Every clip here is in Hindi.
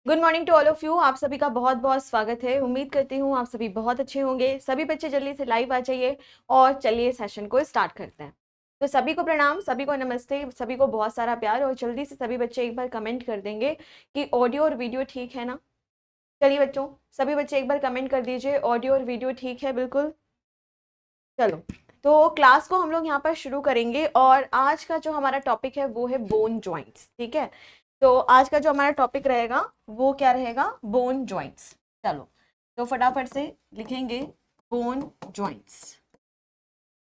Good morning to all of you. आप सभी का बहुत बहुत स्वागत है। उम्मीद करती हूँ आप सभी बहुत अच्छे होंगे। सभी बच्चे जल्दी से लाइव आ जाइए और चलिए सेशन को स्टार्ट करते हैं। तो सभी को प्रणाम, सभी को नमस्ते, सभी को बहुत सारा प्यार। और जल्दी से सभी बच्चे एक बार कमेंट कर देंगे कि ऑडियो और वीडियो ठीक है ना। चलिए बच्चों, सभी बच्चे एक बार कमेंट कर दीजिए ऑडियो और वीडियो ठीक है बिल्कुल। चलो, तो क्लास को हम लोग यहाँ पर शुरू करेंगे और आज का जो हमारा टॉपिक है वो है बोन जॉइंट्स। ठीक है, तो आज का जो हमारा टॉपिक रहेगा वो क्या रहेगा? Bone joints. चलो, तो फटाफट से लिखेंगे बोन जॉइंट्स।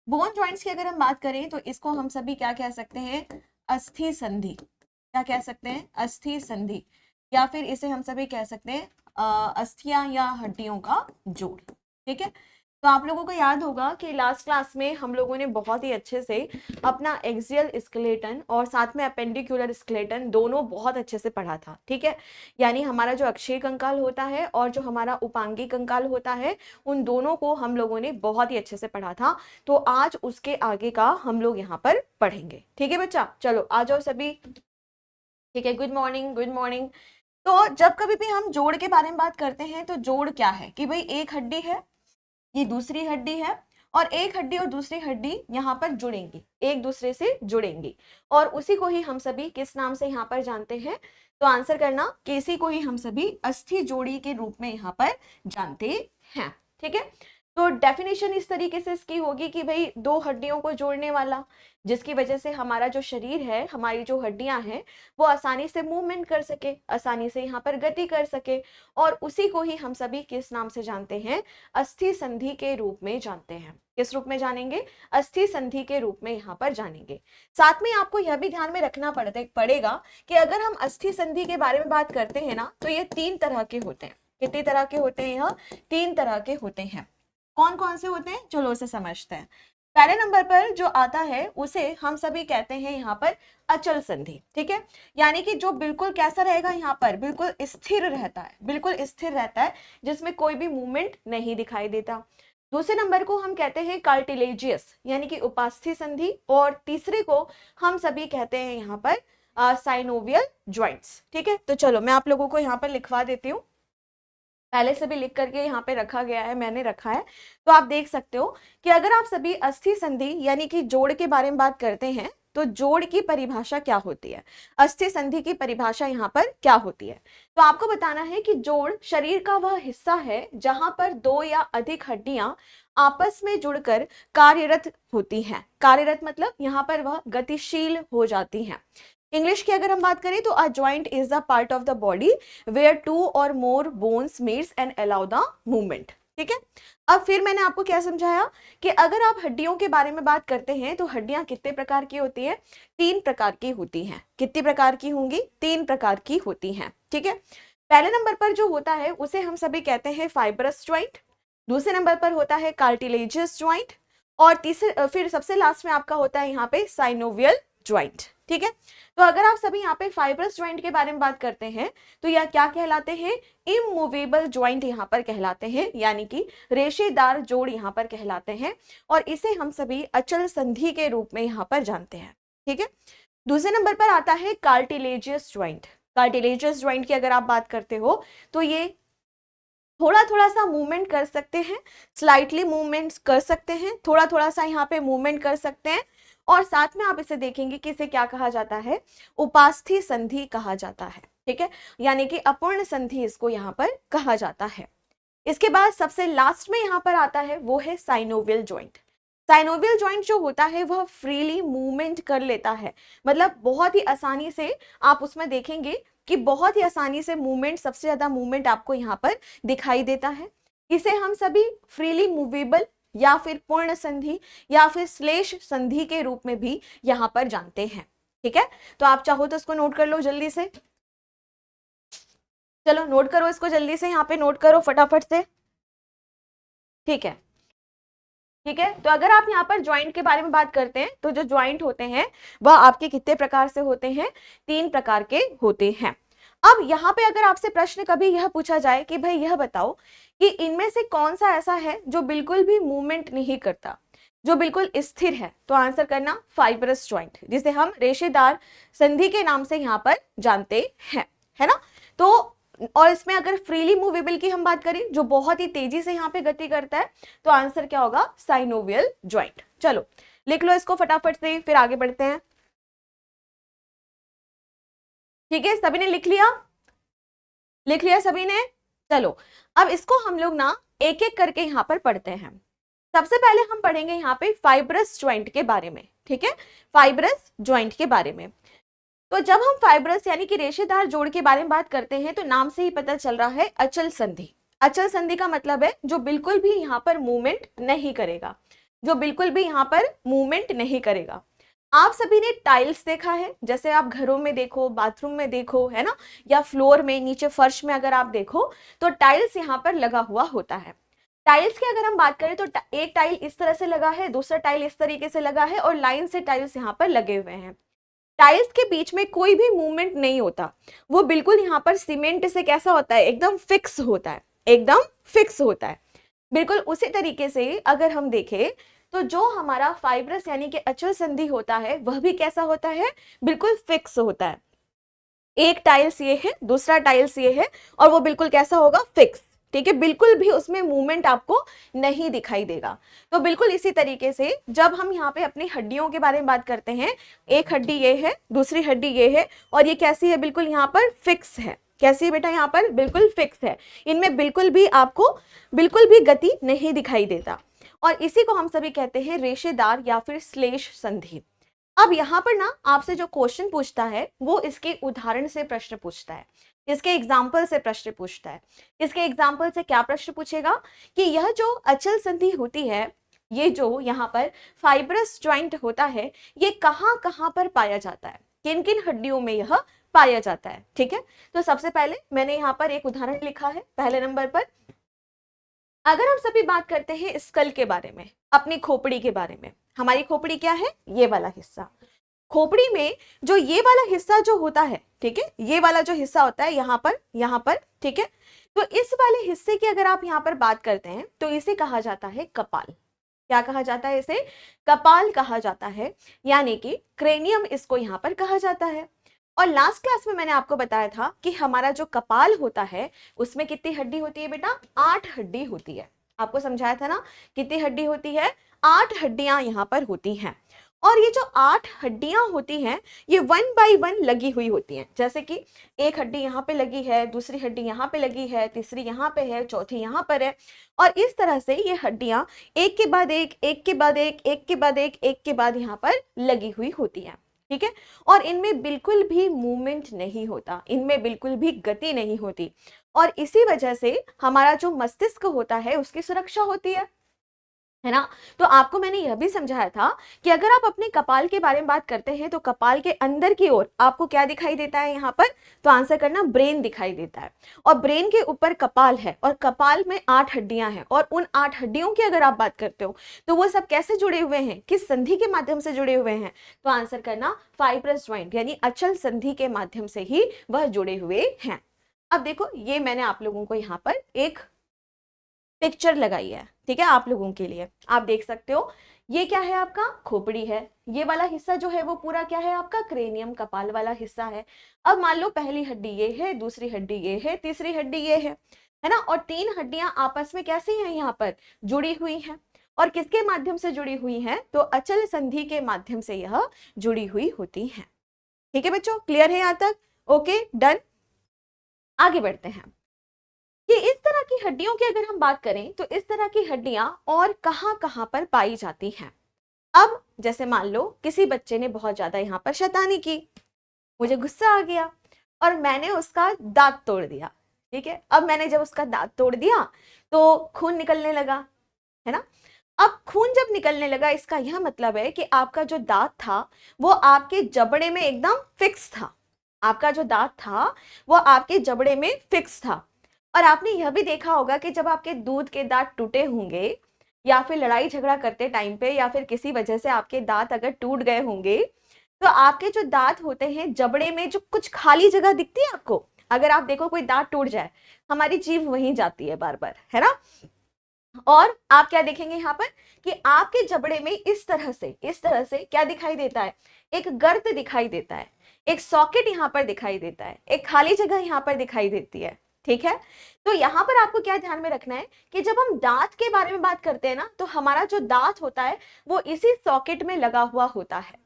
बोन जॉइंट्स की अगर हम बात करें तो इसको हम सभी क्या कह सकते हैं? अस्थि संधि। क्या कह सकते हैं? अस्थि संधि, या फिर इसे हम सभी कह सकते हैं अस्थियां या हड्डियों का जोड़। ठीक है, तो आप लोगों को याद होगा कि लास्ट क्लास में हम लोगों ने बहुत ही अच्छे से अपना एक्सियल स्केलेटन और साथ में अपेंडिकुलर स्केलेटन दोनों बहुत अच्छे से पढ़ा था। ठीक है, यानी हमारा जो अक्षीय कंकाल होता है और जो हमारा उपांगी कंकाल होता है, उन दोनों को हम लोगों ने बहुत ही अच्छे से पढ़ा था। तो आज उसके आगे का हम लोग यहाँ पर पढ़ेंगे। ठीक है बच्चा, चलो आ जाओ सभी। ठीक है, गुड मॉर्निंग गुड मॉर्निंग। तो जब कभी भी हम जोड़ के बारे में बात करते हैं तो जोड़ क्या है कि भाई एक हड्डी है, ये दूसरी हड्डी है, और एक हड्डी और दूसरी हड्डी यहाँ पर जुड़ेंगी, एक दूसरे से जुड़ेंगी, और उसी को ही हम सभी किस नाम से यहाँ पर जानते हैं? तो आंसर करना कि इसी को ही हम सभी अस्थि जोड़ी के रूप में यहाँ पर जानते हैं। ठीक है, तो डेफिनेशन इस तरीके से इसकी होगी कि भाई दो हड्डियों को जोड़ने वाला, जिसकी वजह से हमारा जो शरीर है, हमारी जो हड्डियां हैं, वो आसानी से मूवमेंट कर सके, आसानी से यहाँ पर गति कर सके, और उसी को ही हम सभी किस नाम से जानते हैं? अस्थि संधि के रूप में जानते हैं। किस रूप में जानेंगे? अस्थि संधि के रूप में यहाँ पर जानेंगे। साथ में आपको यह भी ध्यान में रखना पड़ेगा कि अगर हम अस्थि संधि के बारे में बात करते हैं ना, तो ये 3 तरह के होते हैं। कितने तरह के होते हैं? यह 3 तरह के होते हैं। कौन कौन से होते हैं? चलो उसे समझते हैं। पहले नंबर पर जो आता है उसे हम सभी कहते हैं यहाँ पर अचल संधि। ठीक है, यानी कि जो बिल्कुल कैसा रहेगा? यहाँ पर बिल्कुल स्थिर रहता है, बिल्कुल स्थिर रहता है, जिसमें कोई भी मूवमेंट नहीं दिखाई देता। दूसरे नंबर को हम कहते हैं कार्टिलेजियस, यानी कि उपास्थि संधि, और तीसरे को हम सभी कहते हैं यहाँ पर साइनोवियल ज्वाइंट्स। ठीक है, तो चलो मैं आप लोगों को यहाँ पर लिखवा देती हूँ। पहले से भी लिख करके यहाँ पे रखा गया है, मैंने रखा है, तो आप देख सकते हो कि अगर आप सभी अस्थि संधि यानी कि जोड़ के बारे में बात करते हैं तो जोड़ की परिभाषा क्या होती है, अस्थि संधि की परिभाषा यहाँ पर क्या होती है? तो आपको बताना है कि जोड़ शरीर का वह हिस्सा है जहां पर दो या अधिक हड्डियां आपस में जुड़कर कार्यरत होती हैं। कार्यरत मतलब यहाँ पर वह गतिशील हो जाती हैं। इंग्लिश की अगर हम बात करें तो a joint is the part of the body where 2 और more bones meets and allow the movement. ठीक है, अब फिर मैंने आपको क्या समझाया कि अगर आप हड्डियों के बारे में बात करते हैं तो हड्डियां कितने प्रकार की होती है? 3 प्रकार की होती हैं। कितनी प्रकार की होंगी? 3 प्रकार की होती हैं। ठीक है, पहले नंबर पर जो होता है उसे हम सभी कहते हैं फाइब्रस ज्वाइंट, दूसरे नंबर पर होता है कार्टिलेजियस ज्वाइंट, और तीसरे फिर सबसे लास्ट में आपका होता है यहाँ पे साइनोवियल ज्वाइंट। ठीक है, तो अगर आप सभी यहाँ पे फाइब्रस ज्वाइंट के बारे में बात करते हैं तो यह क्या कहलाते हैं? इमूवेबल ज्वाइंट यहाँ पर कहलाते हैं, यानी कि रेशेदार जोड़ यहाँ पर कहलाते हैं, और इसे हम सभी अचल संधि के रूप में यहाँ पर जानते हैं। ठीक है, दूसरे नंबर पर आता है कार्टिलेजियस ज्वाइंट। कार्टिलेजियस ज्वाइंट की अगर आप बात करते हो तो ये थोड़ा थोड़ा सा मूवमेंट कर सकते हैं, स्लाइटली मूवमेंट कर सकते हैं, थोड़ा थोड़ा सा यहाँ पे मूवमेंट कर सकते हैं, और साथ में आप इसे देखेंगे कि इसे क्या कहा जाता है? उपास्थि संधि कहा जाता है। ठीक है, यानी कि अपूर्ण संधि इसको यहाँ पर कहा जाता है। इसके बाद सबसे लास्ट में यहाँ पर आता है वो है साइनोवियल ज्वाइंट। साइनोवियल ज्वाइंट जो होता है वह फ्रीली मूवमेंट कर लेता है, मतलब बहुत ही आसानी से आप उसमें देखेंगे कि बहुत ही आसानी से मूवमेंट, सबसे ज्यादा मूवमेंट आपको यहाँ पर दिखाई देता है। इसे हम सभी फ्रीली मूवेबल या फिर पूर्ण संधि या फिर श्लेष संधि के रूप में भी यहाँ पर जानते हैं। ठीक है, तो आप चाहो तो इसको नोट कर लो जल्दी से। चलो नोट करो इसको जल्दी से, यहाँ पे नोट करो फटाफट से। ठीक है, ठीक है, तो अगर आप यहाँ पर ज्वाइंट के बारे में बात करते हैं तो जो ज्वाइंट होते हैं वह आपके कितने प्रकार से होते हैं? 3 प्रकार के होते हैं। अब यहाँ पे अगर आपसे प्रश्न कभी यह पूछा जाए कि भाई यह बताओ कि इनमें से कौन सा ऐसा है जो बिल्कुल भी मूवमेंट नहीं करता, जो बिल्कुल स्थिर है, तो आंसर करना फाइब्रस ज्वाइंट, जिसे हम रेशेदार संधि के नाम से यहाँ पर जानते हैं, है ना। तो और इसमें अगर फ्रीली मूवेबल की हम बात करें, जो बहुत ही तेजी से यहाँ पे गति करता है, तो आंसर क्या होगा? Synovial joint. चलो लिख लो इसको फटाफट से, फिर आगे बढ़ते हैं। ठीक है, सभी ने लिख लिया? लिख लिया सभी ने? चलो अब इसको हम लोग ना एक एक करके यहाँ पर पढ़ते हैं। सबसे पहले हम पढ़ेंगे यहाँ पे फाइब्रस ज्वाइंट के बारे में। ठीक है, फाइब्रस ज्वाइंट के बारे में। तो जब हम फाइब्रस यानी कि रेशेदार जोड़ के बारे में बात करते हैं, तो नाम से ही पता चल रहा है अचल संधि। अचल संधि का मतलब है जो बिल्कुल भी यहाँ पर मूवमेंट नहीं करेगा, जो बिल्कुल भी यहाँ पर मूवमेंट नहीं करेगा। आप सभी ने टाइल्स देखा है, जैसे आप घरों में देखो, बाथरूम में देखो, है ना, या फ्लोर में नीचे फर्श में अगर आप देखो तो टाइल्स यहाँ पर लगा हुआ होता है। टाइल्स की अगर हम बात करें तो एक टाइल इस तरह से लगा है, दूसरा टाइल इस तरीके से लगा है, और लाइन से टाइल्स यहाँ पर लगे हुए हैं। टाइल्स के बीच में कोई भी मूवमेंट नहीं होता, वो बिल्कुल यहाँ पर सीमेंट से कैसा होता है? एकदम फिक्स होता है, एकदम फिक्स होता है। बिल्कुल उसी तरीके से अगर हम देखें तो जो हमारा फाइब्रस यानी कि अचल संधि होता है, वह भी कैसा होता है? बिल्कुल फिक्स होता है। एक टाइल्स ये है, दूसरा टाइल्स ये है, और वो बिल्कुल कैसा होगा? फिक्स। ठीक है, बिल्कुल भी उसमें मूवमेंट आपको नहीं दिखाई देगा। तो बिल्कुल इसी तरीके से जब हम यहाँ पे अपनी हड्डियों के बारे में बात करते हैं, एक हड्डी ये है, दूसरी हड्डी ये है, और ये कैसी है? बिल्कुल यहाँ पर फिक्स है। कैसी है बेटा? यहाँ पर बिल्कुल फिक्स है। इनमें बिल्कुल भी आपको बिल्कुल भी गति नहीं दिखाई देता, और इसी को हम सभी कहते हैं रेशेदार या फिर श्लेष संधि। अब यहाँ पर ना आपसे जो क्वेश्चन पूछता है वो इसके उदाहरण से प्रश्न पूछता है, इसके एग्जाम्पल से प्रश्न पूछता है। इसके एग्जाम्पल से क्या प्रश्न पूछेगा कि यह जो अचल संधि होती है, ये जो यहाँ पर फाइब्रस ज्वाइंट होता है, ये कहाँ कहाँ पर पाया जाता है, किन किन हड्डियों में यह पाया जाता है। ठीक है, तो सबसे पहले मैंने यहाँ पर एक उदाहरण लिखा है पहले नंबर पर। अगर हम सभी बात करते हैं स्कल के बारे में, अपनी खोपड़ी के बारे में, हमारी खोपड़ी क्या है? ये वाला हिस्सा। खोपड़ी में जो ये वाला हिस्सा जो होता है, ठीक है, ये वाला जो हिस्सा होता है यहाँ पर, ठीक है, तो इस वाले हिस्से की अगर आप यहाँ पर बात करते हैं तो इसे कहा जाता है कपाल। क्या कहा जाता है? इसे कपाल कहा जाता है, यानी कि क्रेनियम इसको यहाँ पर कहा जाता है। और लास्ट क्लास में मैंने आपको बताया था कि हमारा जो कपाल होता है उसमें कितनी हड्डी होती है बेटा? 8 हड्डी होती है। आपको समझाया था ना कितनी हड्डी होती है? 8 हड्डियां यहाँ पर होती हैं। और ये जो 8 हड्डियां होती हैं ये 1 बाय 1 लगी हुई होती हैं। जैसे कि एक हड्डी यहाँ पे लगी है, दूसरी हड्डी यहाँ पे लगी है, तीसरी यहाँ पे है, चौथी यहाँ पर है, और इस तरह से ये हड्डियां एक के बाद एक, एक के बाद एक, एक के बाद एक के बाद यहाँ पर लगी हुई होती हैं। ठीक है, और इनमें बिल्कुल भी मूवमेंट नहीं होता, इनमें बिल्कुल भी गति नहीं होती, और इसी वजह से हमारा जो मस्तिष्क होता है उसकी सुरक्षा होती है ना। तो आपको मैंने यह भी समझाया था कि अगर आप अपने कपाल के बारे में बात करते हैं तो कपाल के अंदर की ओर आपको क्या दिखाई देता है यहाँ पर? तो आंसर करना, ब्रेन दिखाई देता है, और ब्रेन के ऊपर कपाल है, और कपाल में 8 हड्डियां हैं, और उन 8 हड्डियों की अगर आप बात करते हो तो वो सब कैसे जुड़े हुए हैं? किस संधि के माध्यम से जुड़े हुए हैं? तो आंसर करना फाइब्रस ज्वाइंट यानी अचल संधि के माध्यम से ही वह जुड़े हुए हैं। अब देखो ये मैंने आप लोगों को यहाँ पर एक पिक्चर लगाई है, ठीक है, आप लोगों के लिए। आप देख सकते हो ये क्या है? आपका खोपड़ी है। ये वाला हिस्सा जो है वो पूरा क्या है? आपका क्रेनियम, कपाल वाला हिस्सा है। अब मान लो पहली हड्डी ये है, दूसरी हड्डी ये है, तीसरी हड्डी ये है ना, और 3 हड्डियां आपस में कैसी हैं? यहाँ पर जुड़ी हुई हैं, और किसके माध्यम से जुड़ी हुई हैं? तो अचल संधि के माध्यम से यह जुड़ी हुई होती हैं। ठीक है बच्चों, क्लियर है यहाँ तक? Okay, done. आगे बढ़ते हैं। ये इस तरह की हड्डियों की अगर हम बात करें तो इस तरह की हड्डियां और कहां कहां पर पाई जाती हैं? अब जैसे मान लो किसी बच्चे ने बहुत ज्यादा यहाँ पर शैतानी की, मुझे गुस्सा आ गया और मैंने उसका दांत तोड़ दिया। ठीक है, अब मैंने जब उसका दांत तोड़ दिया तो खून निकलने लगा, है ना। अब खून जब निकलने लगा इसका यह मतलब है कि आपका जो दांत था वो आपके जबड़े में एकदम फिक्स था। आपका जो दांत था वो आपके जबड़े में फिक्स था। और आपने यह भी देखा होगा कि जब आपके दूध के दांत टूटे होंगे या फिर लड़ाई झगड़ा करते टाइम पे या फिर किसी वजह से आपके दांत अगर टूट गए होंगे तो आपके जो दांत होते हैं जबड़े में जो कुछ खाली जगह दिखती है आपको, अगर आप देखो कोई दांत टूट जाए हमारी जीभ वहीं जाती है बार बार, है ना। और आप क्या देखेंगे यहाँ पर कि आपके जबड़े में इस तरह से क्या दिखाई देता है? एक गर्त दिखाई देता है, एक सॉकेट यहाँ पर दिखाई देता है, एक खाली जगह यहाँ पर दिखाई देती है। ठीक है। तो यहाँ पर आपको क्या ध्यान में रखना है कि जब हम दांत के बारे में बात करते हैं ना, तो हमारा जो दांत होता है वो इसी सॉकेट में लगा हुआ होता है।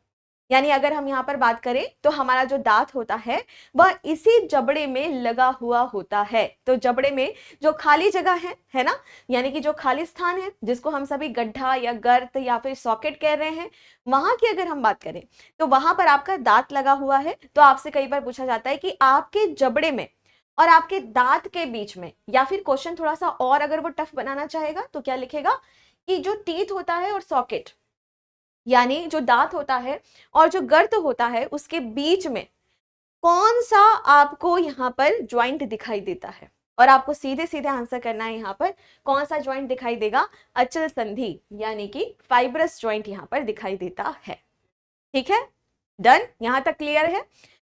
यानी अगर हम यहाँ पर बात करें तो हमारा जो दांत होता है वह इसी जबड़े में लगा हुआ होता है। तो जबड़े में जो खाली जगह है ना, यानी कि जो खाली स्थान है जिसको हम सभी गड्ढा या गर्त या फिर सॉकेट कह रहे हैं, वहां की अगर हम बात करें तो वहां पर आपका दांत लगा हुआ है। तो आपसे कई बार पूछा जाता है कि आपके जबड़े में और आपके दांत के बीच में, या फिर क्वेश्चन थोड़ा सा और अगर वो टफ बनाना चाहेगा तो क्या लिखेगा कि जो टीथ होता है और सॉकेट, यानी जो दांत होता है और जो गर्त होता है, उसके बीच में कौन सा आपको यहाँ पर ज्वाइंट दिखाई देता है। और आपको सीधे सीधे आंसर करना है यहाँ पर कौन सा ज्वाइंट दिखाई देगा, अचल संधि यानी कि फाइब्रस ज्वाइंट यहाँ पर दिखाई देता है। ठीक है, डन, यहां तक क्लियर है।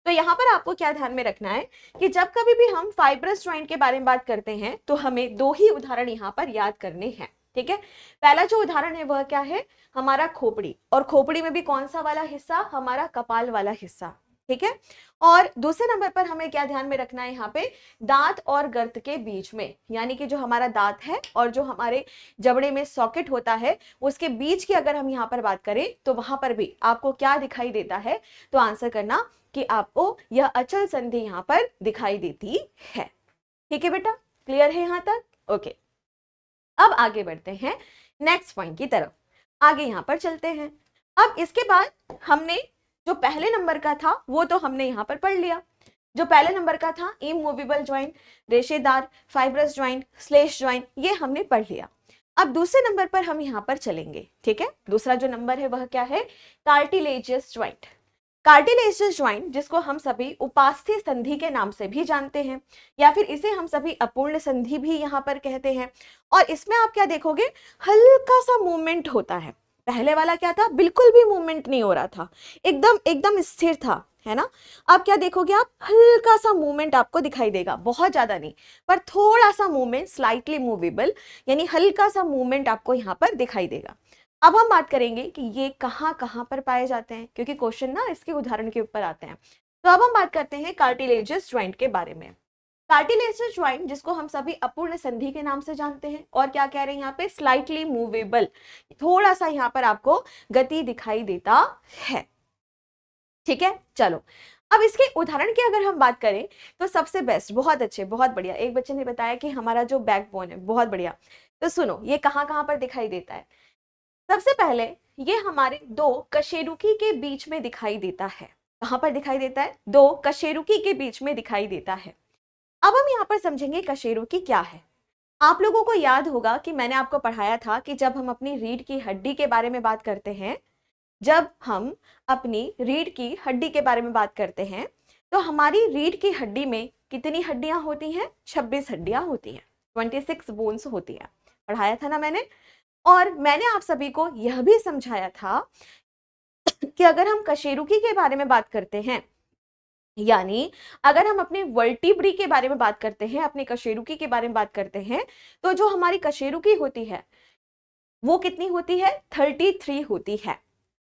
तो यहाँ पर आपको क्या ध्यान में रखना है कि जब कभी भी हम फाइब्रस ज्वाइंट के बारे में बात करते हैं तो हमें दो ही उदाहरण यहाँ पर याद करने हैं। ठीक है, पहला जो उदाहरण है वह क्या है, हमारा खोपड़ी, और खोपड़ी में भी कौन सा वाला हिस्सा, हमारा कपाल वाला हिस्सा। ठीक है, और दूसरे नंबर पर हमें क्या ध्यान में रखना है यहाँ पे, दांत और गर्त के बीच में, यानी कि जो हमारा दांत है और जो हमारे जबड़े में सॉकेट होता है उसके बीच की अगर हम यहाँ पर बात करें तो वहां पर भी आपको क्या दिखाई देता है। तो आंसर करना कि आपको यह अचल संधि यहाँ पर दिखाई देती है। ठीक है बेटा, क्लियर है यहाँ तक? ओके, अब आगे बढ़ते हैं नेक्स्ट पॉइंट की तरफ। आगे यहाँ पर चलते हैं। अब इसके बाद हमने जो पहले नंबर का था वो तो हमने यहाँ पर पढ़ लिया। जो पहले नंबर का था इमूवेबल ज्वाइंट, रेशेदार, फाइब्रस ज्वाइंट, स्लेश ज्वाइंट, ये हमने पढ़ लिया। अब दूसरे नंबर पर हम यहाँ पर चलेंगे। ठीक है, दूसरा जो नंबर है वह क्या है, कार्टिलेजियस ज्वाइंट। कार्टिलेजियस ज्वाइंट जिसको हम सभी उपास्थि संधि के नाम से भी जानते हैं, या फिर इसे हम सभी अपूर्ण संधि भी यहाँ पर कहते हैं। और इसमें आप क्या देखोगे, हल्का सा मूवमेंट होता है। पहले वाला क्या था, बिल्कुल भी मूवमेंट नहीं हो रहा था, एकदम एकदम स्थिर था, है ना। अब क्या देखोगे आप, हल्का सा मूवमेंट आपको दिखाई देगा, बहुत ज्यादा नहीं पर थोड़ा सा मूवमेंट, स्लाइटली मूवेबल, यानी हल्का सा मूवमेंट आपको यहाँ पर दिखाई देगा। अब हम बात करेंगे कि ये कहाँ कहाँ पर पाए जाते हैं, क्योंकि क्वेश्चन ना इसके उदाहरण के ऊपर आते हैं। तो अब हम बात करते हैं कार्टिलेजियस ज्वाइंट के बारे में। कार्टिलेजियस ज्वाइंट जिसको हम सभी अपूर्ण संधि के नाम से जानते हैं, और क्या कह रहे हैं यहाँ पे, स्लाइटली मूवेबल, थोड़ा सा यहाँ पर आपको गति दिखाई देता है। ठीक है, चलो अब इसके उदाहरण की अगर हम बात करें तो सबसे बेस्ट, बहुत अच्छे, बहुत बढ़िया, एक बच्चे ने बताया कि हमारा जो बैकबोन है, बहुत बढ़िया। तो सुनो ये कहाँ कहाँ पर दिखाई देता है। सबसे पहले ये हमारे दो कशेरुकी के बीच में दिखाई देता है। कहां पर दिखाई देता है, दो कशेरुकी के बीच में दिखाई देता है। अब हम यहाँ पर समझेंगे कशेरुकी क्या है। आप लोगों को याद होगा कि मैंने आपको पढ़ाया था कि जब हम अपनी रीढ़ की हड्डी के बारे में बात करते हैं, जब हम अपनी रीढ़ की हड्डी के बारे में बात करते हैं तो हमारी रीढ़ की हड्डी में कितनी हड्डियां होती हैं, 26 हड्डियां होती हैं, 26 बोन्स होती हैं। पढ़ाया था ना मैंने। और मैंने आप सभी को यह भी समझाया था कि अगर हम कशेरुकी के बारे में बात करते हैं, यानी अगर हम अपने वर्टिब्री के बारे में बात करते हैं, अपने कशेरुकी के बारे में बात करते हैं, तो जो हमारी कशेरुकी होती है वो कितनी होती है, 33 होती है।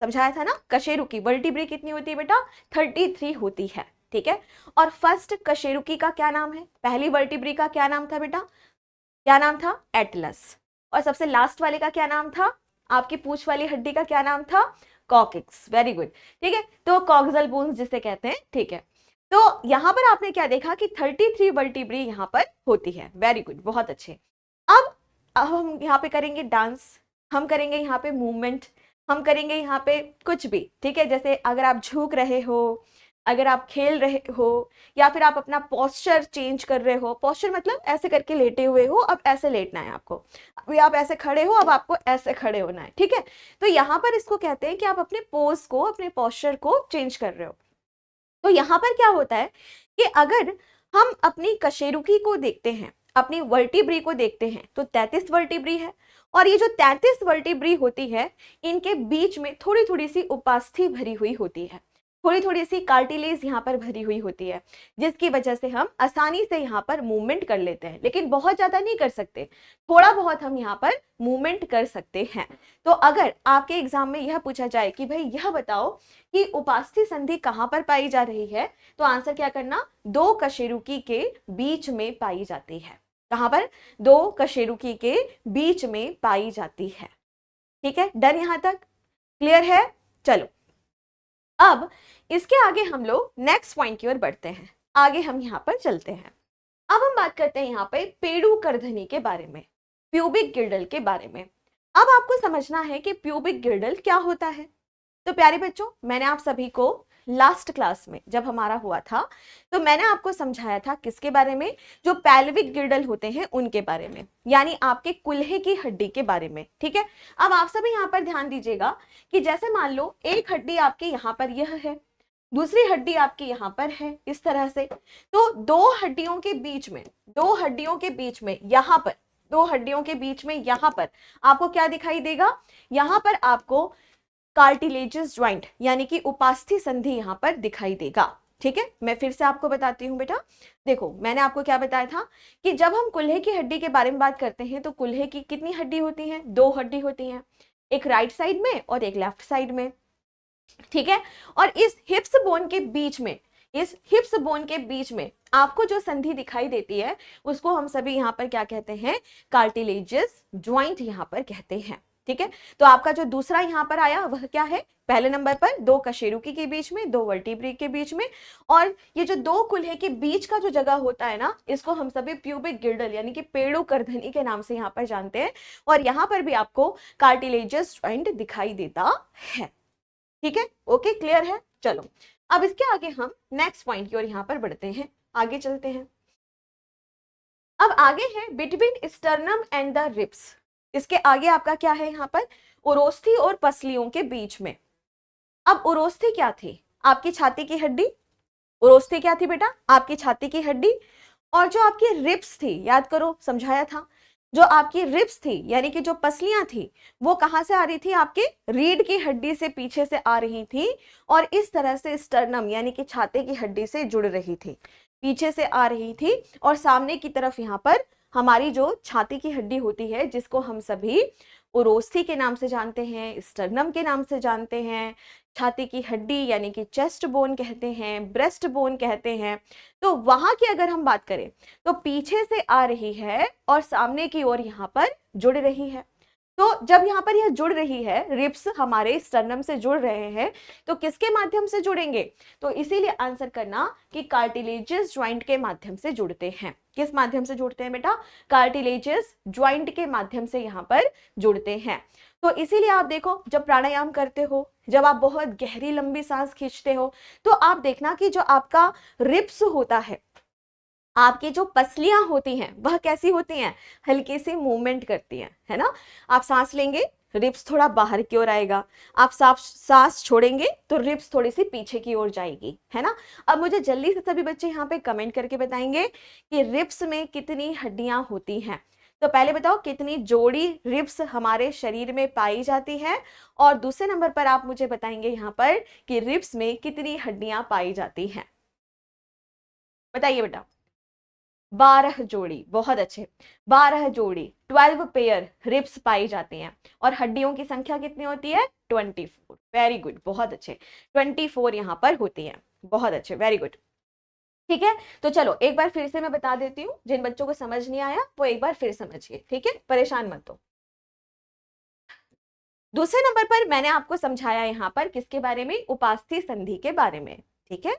समझाया था ना, कशेरुकी वर्टिब्री कितनी होती है बेटा, 33 होती है। ठीक है, और फर्स्ट कशेरुकी का क्या नाम है, पहली वर्टिब्री का क्या नाम था बेटा, क्या नाम था, एटलस। और सबसे लास्ट वाले का क्या नाम था, आपकी पूंछ वाली हड्डी का क्या नाम था, कॉक्सिक्स। वेरी गुड, ठीक है, तो कॉक्सल बोन्स जिसे कहते हैं। ठीक है, तो यहां पर आपने क्या देखा कि 33 वर्टिब्री यहां पर होती है। वेरी गुड, बहुत अच्छे। अब हम यहाँ पे करेंगे डांस, हम करेंगे यहाँ पे मूवमेंट, हम करेंगे यहाँ पे कुछ भी। ठीक है, जैसे अगर आप झुक रहे हो, अगर आप खेल रहे हो, या फिर आप अपना पोस्चर चेंज कर रहे हो, पोस्चर मतलब ऐसे करके लेटे हुए हो, अब ऐसे लेटना है आपको, अभी आप ऐसे खड़े हो, अब आपको ऐसे खड़े होना है। ठीक है, तो यहाँ पर इसको कहते हैं कि आप अपने पोज को, अपने पोस्चर को चेंज कर रहे हो। तो यहाँ पर क्या होता है कि अगर हम अपनी कशेरुकी को देखते हैं, अपनी वर्टिब्री को देखते हैं, तो 33 वर्टिब्री है, और ये जो 33 वर्टिब्री होती है इनके बीच में थोड़ी थोड़ी सी उपास्थि भरी हुई होती है, थोड़ी थोड़ी सी कार्टिलेज यहाँ पर भरी हुई होती है, जिसकी वजह से हम आसानी से यहाँ पर मूवमेंट कर लेते हैं, लेकिन बहुत ज्यादा नहीं कर सकते, थोड़ा बहुत हम यहाँ पर मूवमेंट कर सकते हैं। तो अगर आपके एग्जाम में यह पूछा जाए कि भाई यह बताओ कि उपास्थि संधि कहाँ पर पाई जा रही है, तो आंसर क्या करना, दो कशेरुकी के बीच में पाई जाती है। कहाँ पर, दो कशेरुकी के बीच में पाई जाती है। ठीक है, डन यहां तक, क्लियर है। चलो अब इसके आगे हम लोग नेक्स्ट पॉइंट की ओर बढ़ते हैं, आगे हम यहाँ पर चलते हैं। अब हम बात करते हैं यहाँ पे पेड़ू करधनी के बारे में, प्यूबिक गिर्डल के बारे में। अब आपको समझना है कि प्यूबिक गिर्डल क्या होता है। तो प्यारे बच्चों, मैंने आप सभी को लास्ट क्लास में जब हमारा हुआ था तो मैंने आपको समझाया था किसके बारे में, जो पैल्विक गिर्डल होते हैं उनके बारे में, यानी आपके कुल्हे की हड्डी के बारे में। ठीक है, अब आप सभी यहाँ पर ध्यान दीजिएगा कि जैसे मान लो एक हड्डी आपके यहाँ पर यह है, दूसरी हड्डी आपकी यहाँ पर है, इस तरह से। तो दो हड्डियों के बीच में, दो हड्डियों के बीच में यहाँ पर, दो हड्डियों के बीच में यहाँ पर आपको क्या दिखाई देगा, यहाँ पर आपको कार्टिलेजियस ज्वाइंट यानी कि उपास्थि संधि यहां पर दिखाई देगा। ठीक है, मैं फिर से आपको बताती हूं बेटा। देखो मैंने आपको क्या बताया था कि जब हम कुल्हे की हड्डी के बारे में बात करते हैं तो कुल्हे की कितनी हड्डी होती है, दो हड्डी होती हैं, एक राइट साइड में और एक लेफ्ट साइड में। ठीक है, और इस हिप्स बोन के बीच में, इस हिप्स बोन के बीच में आपको जो संधि दिखाई देती है उसको हम सभी यहाँ पर क्या कहते हैं, कार्टिलेजियस ज्वाइंट यहाँ पर कहते हैं। ठीक है, तो आपका जो दूसरा यहाँ पर आया वह क्या है, पहले नंबर पर दो कशेरुकी के बीच में, दो वर्टिब्री के बीच में, और ये जो दो कुल्हे के बीच का जो जगह होता है ना, इसको हम सभी प्यूबिक गिर्डल यानी कि पेड़ू करधनी के नाम से यहाँ पर जानते हैं। और यहाँ पर भी आपको कार्टिलेजियस ज्वाइंट दिखाई देता है। ठीक है, ओके, क्लियर है। चलो अब इसके आगे हम नेक्स्ट पॉइंट की ओर यहाँ पर बढ़ते हैं, आगे चलते हैं। अब आगे है between sternum and the ribs. इसके आगे आपका क्या है, यहाँ पर उरोस्थी और पसलियों के बीच में। अब उरोस्थी क्या थी, आपकी छाती की हड्डी। उरोस्थी क्या थी बेटा, आपकी छाती की हड्डी। और जो आपकी रिब्स थी, याद करो समझाया था, जो आपकी रिब्स थी यानी कि जो पसलियां थी वो कहां से आ रही थी, आपके रीढ़ की हड्डी से पीछे से आ रही थी, और इस तरह से स्टर्नम यानी कि छाती की हड्डी से जुड़ रही थी, पीछे से आ रही थी। और सामने की तरफ यहाँ पर हमारी जो छाती की हड्डी होती है, जिसको हम सभी उरोस्थी के नाम से जानते हैं, स्टर्नम के नाम से जानते हैं, छाती की हड्डी यानी कि चेस्ट बोन कहते हैं, ब्रेस्ट बोन कहते हैं। तो वहां की अगर हम बात करें तो पीछे से आ रही है और सामने की ओर यहाँ पर जुड़ रही है। तो जब यहाँ पर यह जुड़ रही है, रिब्स हमारे स्टर्नम से जुड़ रहे हैं, तो किसके माध्यम से जुड़ेंगे, तो इसीलिए आंसर करना कि कार्टिलेजियस ज्वाइंट के माध्यम से जुड़ते हैं। किस माध्यम से जुड़ते हैं बेटा, कार्टिलेजियस ज्वाइंट के माध्यम से यहाँ पर जुड़ते हैं। तो इसीलिए आप देखो जब प्राणायाम करते हो, जब आप बहुत गहरी लंबी सांस खींचते हो, तो आप देखना कि जो आपका रिब्स होता है, आपकी जो पसलियां होती हैं वह कैसी होती हैं, हल्की सी मूवमेंट करती हैं, है ना। आप सांस लेंगे, रिब्स थोड़ा बाहर की ओर आएगा, आप सांस छोड़ेंगे तो रिब्स थोड़ी सी पीछे की ओर जाएगी, है ना। अब मुझे जल्दी से सभी बच्चे यहाँ पे कमेंट करके बताएंगे कि रिब्स में कितनी हड्डियां होती हैं। तो पहले बताओ कितनी जोड़ी रिब्स हमारे शरीर में पाई जाती है, और दूसरे नंबर पर आप मुझे बताएंगे यहाँ पर कि रिब्स में कितनी हड्डियां पाई जाती हैं। बताइए बेटा। 12 जोड़ी, बहुत अच्छे, 12 जोड़ी, 12 पेयर रिब्स पाई जाती हैं। और हड्डियों की संख्या कितनी होती है, 24। वेरी गुड, बहुत अच्छे, 24 यहाँ पर होती हैं। बहुत अच्छे, वेरी गुड। ठीक है, तो चलो एक बार फिर से मैं बता देती हूँ, जिन बच्चों को समझ नहीं आया वो एक बार फिर समझिए। ठीक है, परेशान मत हो। दूसरे नंबर पर मैंने आपको समझाया यहाँ पर किसके बारे में, उपास्थि संधि के बारे में। ठीक है,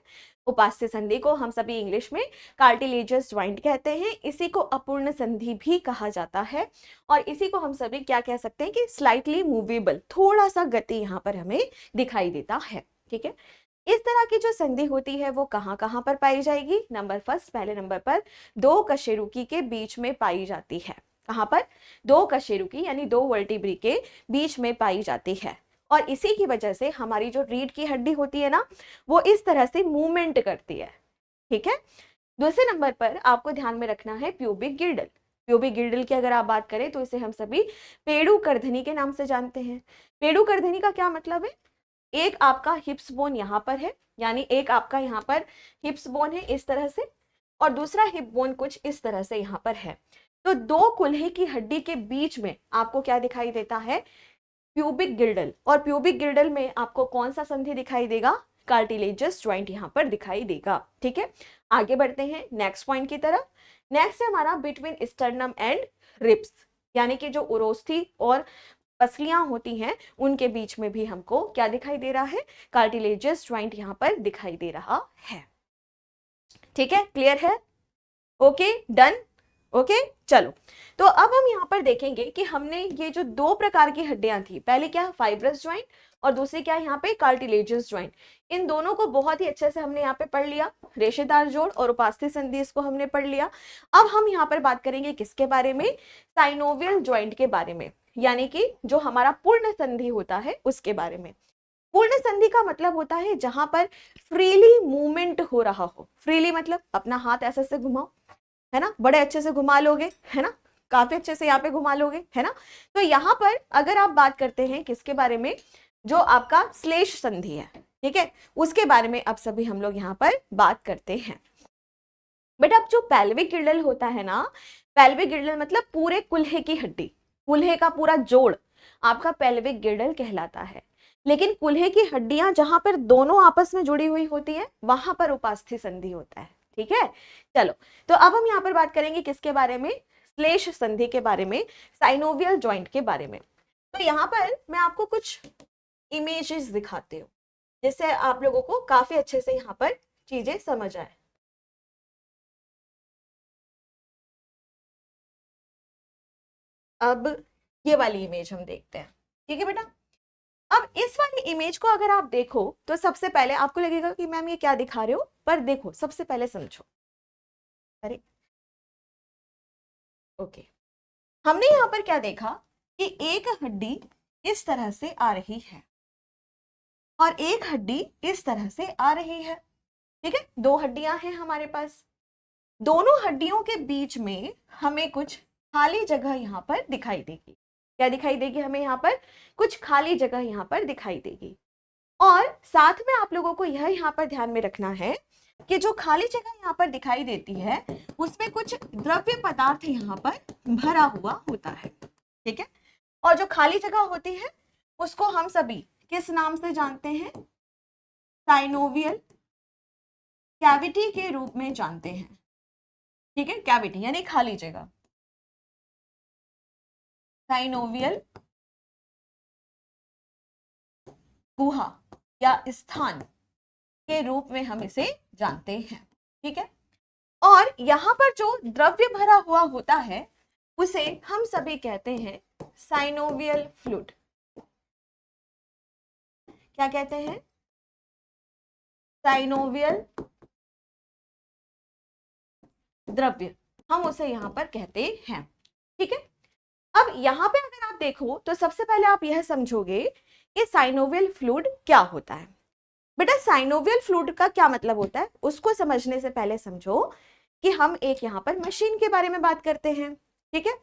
उपास्थि संधि को हम सभी इंग्लिश में कार्टिलेजियस ज्वाइंट कहते हैं, इसी को अपूर्ण संधि भी कहा जाता है, और इसी को हम सभी क्या कह सकते हैं कि स्लाइटली मूवेबल, थोड़ा सा गति यहाँ पर हमें दिखाई देता है। ठीक है, इस तरह की जो संधि होती है वो कहाँ कहाँ पर पाई जाएगी, नंबर फर्स्ट, पहले नंबर पर दो कशेरुकी के बीच में पाई जाती है। कहाँ पर, दो कशेरुकी यानी दो वर्टिब्री के बीच में पाई जाती है, और इसी की वजह से हमारी जो रीढ़ की हड्डी होती है ना, वो इस तरह से मूवमेंट करती है। ठीक है, दूसरे नंबर पर आपको ध्यान में रखना है प्यूबिक गिर्डल। प्यूबिक गिर्डल की अगर आप बात करें तो इसे हम सभी पेड़ू करधनी के नाम से जानते हैं। पेड़ू करधनी का क्या मतलब है, एक आपका हिप्स बोन यहाँ पर है, यानी एक आपका यहाँ पर हिप्स बोन है इस तरह से, और दूसरा हिप बोन कुछ इस तरह से यहाँ पर है। तो दो कुल्हे की हड्डी के बीच में आपको क्या दिखाई देता है? प्यूबिक गिल्डल। और प्यूबिक गिल्डल में आपको कौन सा संधि दिखाई देगा? कार्टिलेजस ज्वाइंट यहाँ पर दिखाई देगा। ठीक है, आगे बढ़ते हैं नेक्स्ट पॉइंट की तरफ। नेक्स्ट है हमारा बिटवीन स्टर्नम एंड रिब्स, यानी कि जो उरोस्थी और पसलियां होती हैं उनके बीच में भी हमको क्या दिखाई दे रहा है? कार्टिलेजस ज्वाइंट यहाँ पर दिखाई दे रहा है। ठीक है, क्लियर है? Okay, done. ओके, चलो। तो अब हम यहाँ पर देखेंगे कि हमने ये जो दो प्रकार की हड्डियां थी, पहले क्या फाइब्रस ज्वाइंट और दूसरी क्या यहाँ पे कार्टिलेजस ज्वाइंट, इन दोनों को बहुत ही अच्छे से हमने यहाँ पे पढ़ लिया। रेशेदार जोड़ और उपास्थि संधि इसको हमने पढ़ लिया। अब हम यहाँ पर बात करेंगे किसके बारे में? साइनोवियल ज्वाइंट के बारे में, यानी कि जो हमारा पूर्ण संधि होता है उसके बारे में। पूर्ण संधि का मतलब होता है जहां पर फ्रीली मूवमेंट हो रहा हो। फ्रीली मतलब अपना हाथ ऐसे से घुमाओ, है ना, बड़े अच्छे से घुमा लोगे, है ना, काफी अच्छे से यहाँ पे घुमा लोगे, है ना। तो यहाँ पर अगर आप बात करते हैं किसके बारे में? जो आपका श्लेष संधि है, ठीक है, उसके बारे में अब सभी हम लोग यहाँ पर बात करते हैं। बट अब जो पेल्विक गिल्डल होता है ना, पेल्विक गिल्डल मतलब पूरे कुल्हे की हड्डी, कुल्हे का पूरा जोड़ आपका पेल्विक गिल्डल कहलाता है। लेकिन कुल्हे की हड्डियां जहां पर दोनों आपस में जुड़ी हुई होती है वहां पर उपास्थि संधि होता है। ठीक है, चलो। तो अब हम यहाँ पर बात करेंगे किसके बारे में? श्लेष संधि के बारे में, साइनोवियल ज्वाइंट के बारे में। तो यहाँ पर मैं आपको कुछ इमेजेस दिखाती हूँ जिससे आप लोगों को काफी अच्छे से यहाँ पर चीजें समझ आए। अब ये वाली इमेज हम देखते हैं। ठीक है बेटा, अब इस वाली इमेज को अगर आप देखो तो सबसे पहले आपको लगेगा कि मैम ये क्या दिखा रहे हो, पर देखो सबसे पहले समझो। अरे ओके, हमने यहाँ पर क्या देखा कि एक हड्डी इस तरह से आ रही है और एक हड्डी इस तरह से आ रही है। ठीक है, दो हड्डियां हैं हमारे पास। दोनों हड्डियों के बीच में हमें कुछ खाली जगह यहाँ पर दिखाई देगी। क्या दिखाई देगी हमें? यहाँ पर कुछ खाली जगह यहाँ पर दिखाई देगी। और साथ में आप लोगों को यह यहाँ पर ध्यान में रखना है कि जो खाली जगह यहाँ पर दिखाई देती है उसमें कुछ द्रव्य पदार्थ यहाँ पर भरा हुआ होता है। ठीक है, और जो खाली जगह होती है उसको हम सभी किस नाम से जानते हैं? साइनोवियल कैविटी के रूप में जानते हैं। ठीक है, कैविटी यानी खाली जगह, साइनोवियल गुहा या स्थान के रूप में हम इसे जानते हैं। ठीक है, और यहाँ पर जो द्रव्य भरा हुआ होता है उसे हम सभी कहते हैं साइनोवियल फ्लूइड। क्या कहते हैं? साइनोवियल द्रव्य, हम उसे यहाँ पर कहते हैं। ठीक है, अब यहाँ पे अगर आप देखो तो सबसे पहले आप यह समझोगे कि साइनोवियल फ्लूइड क्या होता है। बेटा साइनोवियल फ्लूइड का क्या मतलब होता है उसको समझने से पहले समझो कि हम एक यहाँ पर मशीन के बारे में बात करते हैं। ठीक है,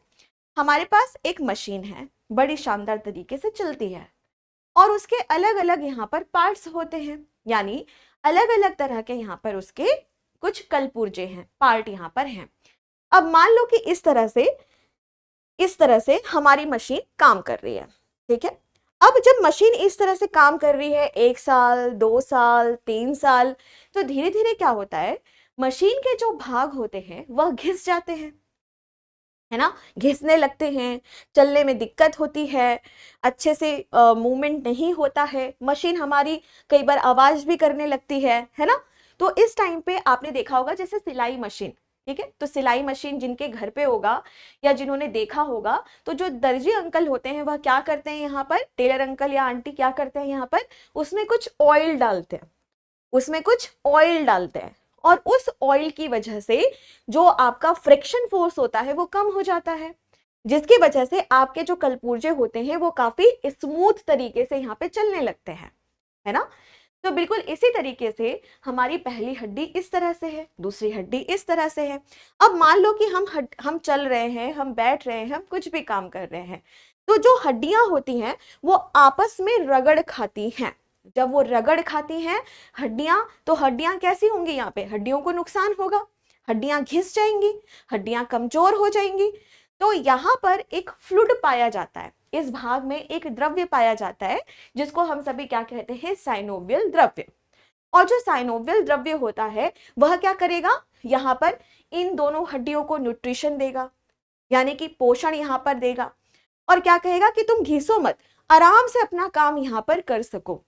हमारे पास एक मशीन है, बड़ी शानदार तरीके से चलती है और उसके अलग अलग यहाँ पर पार्ट्स होते हैं, यानी अलग अलग तरह के यहाँ पर उसके कुछ कलपुर्जे हैं, पार्ट यहाँ पर हैं। अब मान लो कि इस तरह से हमारी मशीन काम कर रही है। ठीक है, अब जब मशीन इस तरह से काम कर रही है 1 साल 2 साल 3 साल, तो धीरे धीरे क्या होता है, मशीन के जो भाग होते हैं वह घिस जाते हैं, है ना, घिसने लगते हैं, चलने में दिक्कत होती है, अच्छे से मूवमेंट नहीं होता है, मशीन हमारी कई बार आवाज भी करने लगती है ना। तो इस टाइम पे आपने देखा होगा जैसे सिलाई मशीन, ठीक है, तो सिलाई मशीन जिनके घर पे होगा या जिन्होंने देखा होगा, तो जो दर्जी अंकल होते हैं वह क्या करते हैं, यहाँ पर टेलर अंकल या आंटी क्या करते हैं, यहाँ पर उसमें कुछ ऑयल डालते हैं और उस ऑयल की वजह से जो आपका फ्रिक्शन फोर्स होता है वो कम हो जाता है, जिसकी वजह से आपके जो कलपुर्जे होते हैं वो काफी स्मूथ तरीके से यहाँ पे चलने लगते हैं, है ना। तो बिल्कुल इसी तरीके से हमारी पहली हड्डी इस तरह से है, दूसरी हड्डी इस तरह से है। अब मान लो कि हम चल रहे हैं, हम बैठ रहे हैं, हम कुछ भी काम कर रहे हैं, तो जो हड्डियां होती हैं वो आपस में रगड़ खाती हैं, जब वो रगड़ खाती हैं हड्डियां, तो हड्डियां कैसी होंगी, यहाँ पे हड्डियों को नुकसान होगा, हड्डियां घिस जाएंगी, हड्डियां कमजोर हो जाएंगी। तो यहाँ पर एक फ्लूइड पाया जाता है, इस भाग में एक द्रव्य पाया जाता है जिसको हम सभी क्या कहते हैं, साइनोवियल द्रव्य। और जो साइनोवियल द्रव्य होता है वह क्या करेगा, यहाँ पर इन दोनों हड्डियों को न्यूट्रिशन देगा, यानी कि पोषण यहाँ पर देगा, और क्या कहेगा कि तुम घिसो मत, आराम से अपना काम यहाँ पर कर सको।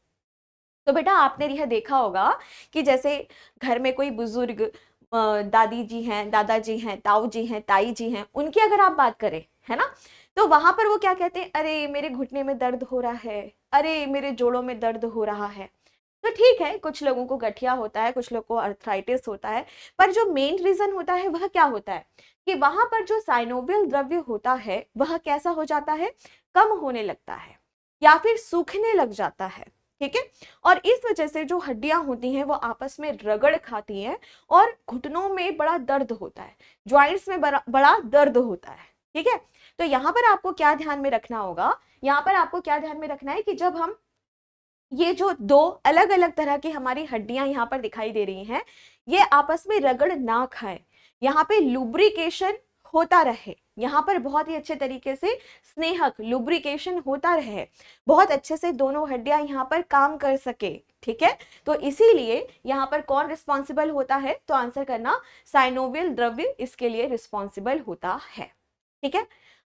तो बेटा आपने यह देखा होगा कि जैसे घर में कोई बुजुर्ग दादी जी हैं, दादाजी हैं, ताऊ जी हैं, ताई जी हैं, उनकी अगर आप बात करें, है ना, तो वहां पर वो क्या कहते हैं, अरे मेरे घुटने में दर्द हो रहा है, अरे मेरे जोड़ों में दर्द हो रहा है। तो ठीक है, कुछ लोगों को गठिया होता है, कुछ लोगों को अर्थराइटिस होता है, पर जो मेन रीजन होता है वह क्या होता है कि वहां पर जो साइनोवियल द्रव्य होता है वह कैसा हो जाता है, कम होने लगता है या फिर सूखने लग जाता है। ठीक है, और इस वजह से जो हड्डियां होती हैं वो आपस में रगड़ खाती हैं और घुटनों में बड़ा दर्द होता है, ज्वाइंट्स में बड़ा दर्द होता है। ठीक है, तो यहाँ पर आपको क्या ध्यान में रखना होगा, यहाँ पर आपको क्या ध्यान में रखना है कि जब हम ये जो दो अलग अलग तरह की हमारी हड्डियां यहाँ पर दिखाई दे रही हैं, ये आपस में रगड़ ना खाएं, यहाँ पे लुब्रिकेशन होता रहे, यहाँ पर बहुत ही अच्छे तरीके से स्नेहक लुब्रिकेशन होता रहे, बहुत अच्छे से दोनों हड्डियां यहाँ पर काम कर सके। ठीक है, तो इसीलिए यहाँ पर कौन रिस्पॉन्सिबल होता है, तो आंसर करना साइनोवियल द्रव्य इसके लिए रिस्पॉन्सिबल होता है। ठीक है,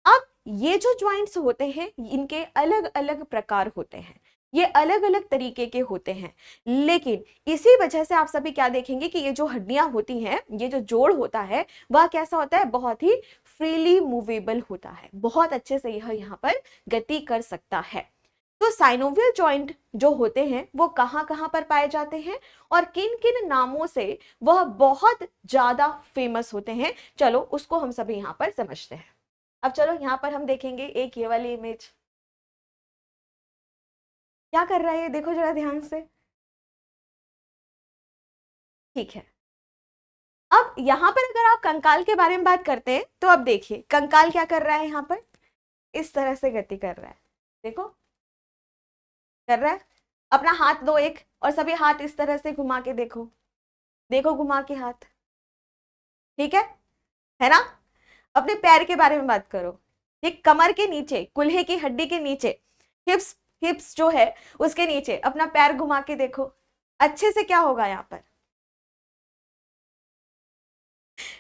अब ये जो ज्वाइंट्स होते हैं इनके अलग अलग प्रकार होते हैं, ये अलग अलग तरीके के होते हैं, लेकिन इसी वजह से आप सभी क्या देखेंगे कि ये जो हड्डियां होती हैं, ये जो जोड़ होता है वह कैसा होता है, बहुत ही फ्रीली मूवेबल होता है, बहुत अच्छे से यह यहाँ पर गति कर सकता है। तो साइनोवियल जॉइंट जो होते हैं वो कहाँ कहाँ पर पाए जाते हैं और किन किन नामों से वह बहुत ज्यादा फेमस होते हैं, चलो उसको हम सभी यहाँ पर समझते हैं। अब चलो यहाँ पर हम देखेंगे एक ये वाली इमेज, क्या कर रहा है ये, देखो जरा ध्यान से। ठीक है, अब यहां पर अगर आप कंकाल के बारे में बात करते हैं तो अब देखिए कंकाल क्या कर रहा है, यहाँ पर इस तरह से गति कर रहा है, देखो कर रहा है, अपना हाथ दो एक, और सभी हाथ इस तरह से घुमा के देखो, देखो घुमा के हाथ। ठीक है ना, अपने पैर के बारे में बात करो, ये कमर के नीचे, कुल्हे की हड्डी के नीचे, हिप्स हिप्स जो है उसके नीचे अपना पैर घुमा के देखो, अच्छे से क्या होगा यहाँ पर,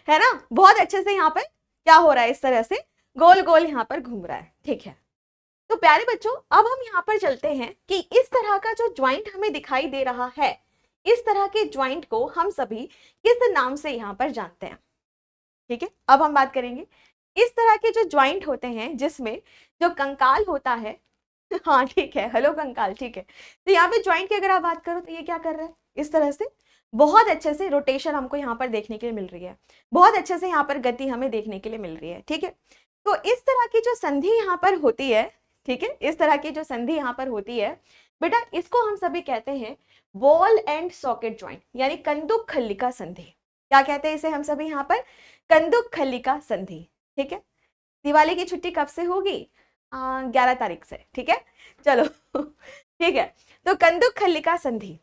है ना, बहुत अच्छे से यहाँ पर क्या हो रहा है, इस तरह से गोल गोल यहाँ पर घूम रहा है। ठीक है, तो प्यारे बच्चों अब हम यहाँ पर चलते हैं कि इस तरह का जो ज्वाइंट हमें दिखाई दे रहा है, इस तरह के ज्वाइंट को हम सभी किस नाम से यहाँ पर जानते हैं। ठीक है, अब हम बात करेंगे इस तरह के जो ज्वाइंट होते हैं जिसमें जो कंकाल होता है हाँ ठीक है, हेलो कंकाल, ठीक है, तो यहाँ पे ज्वाइंट की अगर आप बात करो तो ये क्या कर रहा है, इस तरह से बहुत अच्छे से रोटेशन हमको यहाँ पर देखने के लिए मिल रही है, बहुत अच्छे से यहाँ पर गति हमें देखने के लिए मिल रही है। ठीक है, तो इस तरह की जो संधि यहाँ पर होती है, ठीक है, इस तरह की जो संधि यहाँ पर होती है बेटा, इसको हम सभी कहते हैं बॉल एंड सॉकेट ज्वाइंट, यानी कंदुक खल्लिका संधि। क्या कहते हैं इसे हम सभी यहाँ पर, कंदुक खल्लिका संधि। ठीक है, दिवाली की छुट्टी कब से होगी, 11 तारीख से। ठीक है, चलो ठीक है, तो कंदुक खल्लिका संधि।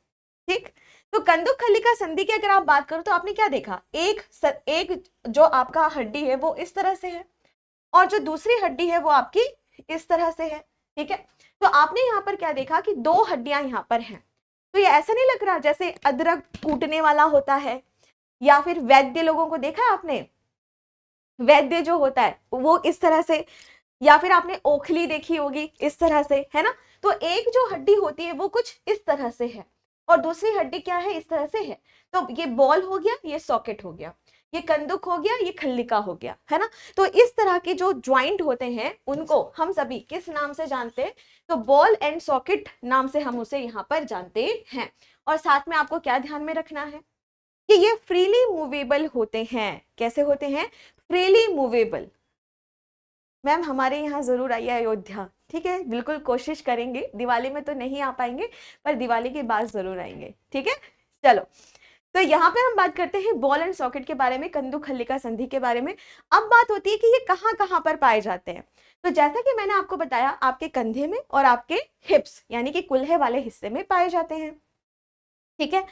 ठीक, तो कंदुक खल्लिका संधि की अगर आप बात करो तो आपने क्या देखा, एक जो आपका हड्डी है वो इस तरह से है और जो दूसरी हड्डी है वो आपकी इस तरह से है। ठीक है, तो आपने यहाँ पर क्या देखा कि दो हड्डियां यहाँ पर हैं, तो ये ऐसा नहीं लग रहा जैसे अदरक कूटने वाला होता है, या फिर वैद्य लोगों को देखा है आपने, वैद्य जो होता है वो इस तरह से, या फिर आपने ओखली देखी होगी इस तरह से, है ना, तो एक जो हड्डी होती है वो कुछ इस तरह से है और दूसरी हड्डी क्या है, इस तरह से है। तो ये बॉल हो गया, ये सॉकेट हो गया, ये कंदुक हो गया, ये खल्लिका हो गया, है ना। तो इस तरह के जो ज्वाइंट होते हैं उनको हम सभी किस नाम से जानते हैं, तो बॉल एंड सॉकेट नाम से हम उसे यहाँ पर जानते हैं। और साथ में आपको क्या ध्यान में रखना है कि ये फ्रीली मूवेबल होते हैं। कैसे होते हैं, फ्रीली मूवेबल। मैम हमारे यहाँ जरूर आइए अयोध्या, ठीक है, बिल्कुल कोशिश करेंगे, दिवाली में तो नहीं आ पाएंगे पर दिवाली के बाद जरूर आएंगे। ठीक है, चलो तो यहाँ पे हम बात करते हैं बॉल एंड सॉकेट के बारे में, कंदुक खल्लिका संधि के बारे में। अब बात होती है कि ये कहाँ कहाँ पर पाए जाते हैं। तो जैसा कि मैंने आपको बताया, आपके कंधे में और आपके हिप्स यानी कि कुल्हे वाले हिस्से में पाए जाते हैं। ठीक है,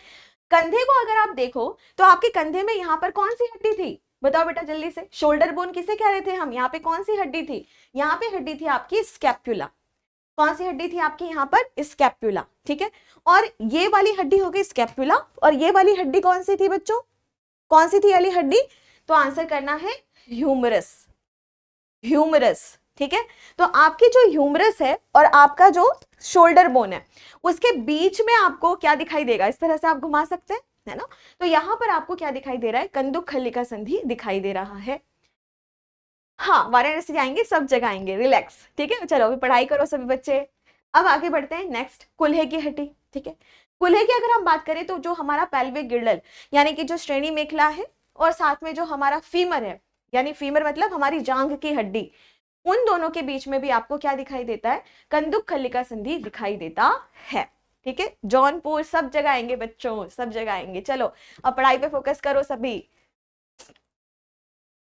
कंधे को अगर आप देखो तो आपके कंधे में यहाँ पर कौन सी हड्डी थी, बताओ बेटा जल्दी से। शोल्डर बोन किसे कह रहे थे हम, यहाँ पे कौन सी हड्डी थी, यहाँ पे हड्डी थी आपकी स्कैपुला। कौन सी हड्डी थी आपकी यहाँ पर, स्कैपुला। ठीक है, और ये वाली हड्डी हो गई स्कैपुला, और ये वाली हड्डी कौन सी थी बच्चों, कौन सी थी वाली हड्डी, तो आंसर करना है ह्यूमरस। ह्यूमरस, ठीक है। तो आपकी जो ह्यूमरस है और आपका जो शोल्डर बोन है, उसके बीच में आपको क्या दिखाई देगा, इस तरह से आप घुमा सकते हैं, है ना। तो यहां पर आपको क्या दिखाई दे रहा है, कंदुक खल्लिका संधि दिखाई दे रहा है। हाँ, वाराणसी आएंगे, सब जगह आएंगे, रिलैक्स। ठीक है, चलो अभी पढ़ाई करो सभी बच्चे। अब आगे बढ़ते हैं, नेक्स्ट कुल्हे की हड्डी। ठीक है, कुल्हे की अगर हम बात करें तो जो हमारा पेल्विक गिर्डल यानी कि जो श्रेणी मेखला है, और साथ में जो हमारा फीमर है, यानी फीमर मतलब हमारी जांघ की हड्डी, उन दोनों के बीच में भी आपको क्या दिखाई देता है, कंदुक खल्लिका संधि दिखाई देता है। ठीक है, जौनपुर सब जगह आएंगे बच्चों, सब जगह आएंगे। चलो अब पढ़ाई पे फोकस करो सभी।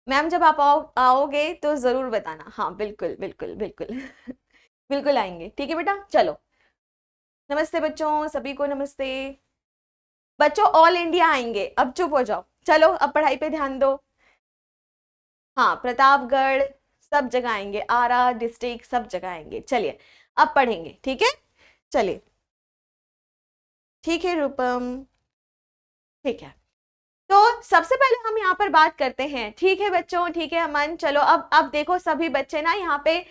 मैम जब आप आओगे तो जरूर बताना। हाँ बिल्कुल बिल्कुल बिल्कुल बिल्कुल आएंगे। ठीक है बेटा, चलो नमस्ते बच्चों, सभी को नमस्ते। बच्चों ऑल इंडिया आएंगे, अब चुप हो जाओ, चलो अब पढ़ाई पे ध्यान दो। हाँ, प्रतापगढ़ सब जगह आएंगे, आरा डिस्ट्रिक्ट सब जगह आएंगे। चलिए अब पढ़ेंगे, ठीक है, चलिए ठीक है रूपम, ठीक है। तो सबसे पहले हम यहाँ पर बात करते हैं, ठीक है बच्चों, ठीक है अमन। चलो अब देखो सभी बच्चे ना यहाँ पे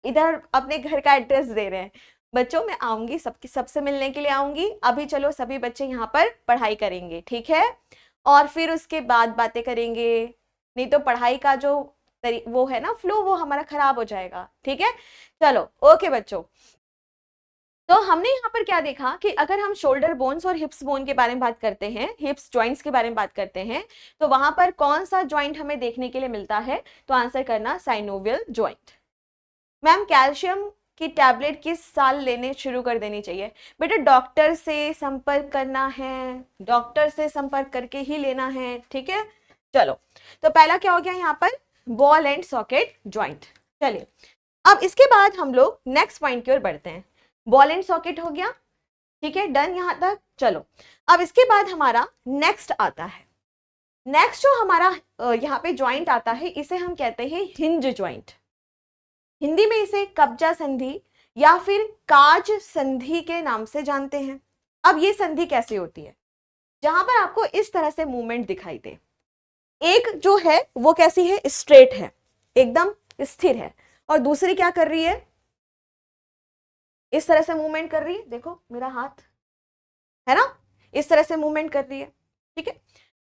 इधर अपने घर का एड्रेस दे रहे हैं। बच्चों मैं आऊंगी सबकी, सबसे मिलने के लिए आऊंगी। अभी चलो सभी बच्चे यहाँ पर पढ़ाई करेंगे, ठीक है, और फिर उसके बाद बातें करेंगे, नहीं तो पढ़ाई का जो वो है ना फ्लो, वो हमारा खराब हो जाएगा। ठीक है, चलो ओके बच्चों। तो हमने यहाँ पर क्या देखा कि अगर हम शोल्डर बोन्स और हिप्स बोन के बारे में बात करते हैं, हिप्स जॉइंट्स के बारे में बात करते हैं, तो वहां पर कौन सा जॉइंट हमें देखने के लिए मिलता है, तो आंसर करना साइनोवियल जॉइंट। मैम कैल्शियम की टैबलेट किस साल लेने शुरू कर देनी चाहिए, बेटा डॉक्टर से संपर्क करना है, डॉक्टर से संपर्क करके ही लेना है। ठीक है, चलो तो पहला क्या हो गया यहाँ पर, बॉल एंड सॉकेट जॉइंट। चलिए अब इसके बाद हम लोग नेक्स्ट पॉइंट की ओर बढ़ते हैं। बॉल एंड सॉकेट हो गया, ठीक है, डन यहां तक। चलो अब इसके बाद हमारा नेक्स्ट आता है, नेक्स्ट जो हमारा यहाँ पे ज्वाइंट आता है, इसे हम कहते हैं हिंज ज्वाइंट। हिंदी में इसे कब्जा संधि या फिर काज संधि के नाम से जानते हैं। अब ये संधि कैसे होती है, जहां पर आपको इस तरह से मूवमेंट दिखाई दे, एक जो है वो कैसी है, स्ट्रेट है, एकदम स्थिर है, और दूसरी क्या कर रही है, इस तरह से मूवमेंट कर रही है, देखो मेरा हाथ है ना, इस तरह से मूवमेंट कर रही है। ठीक है,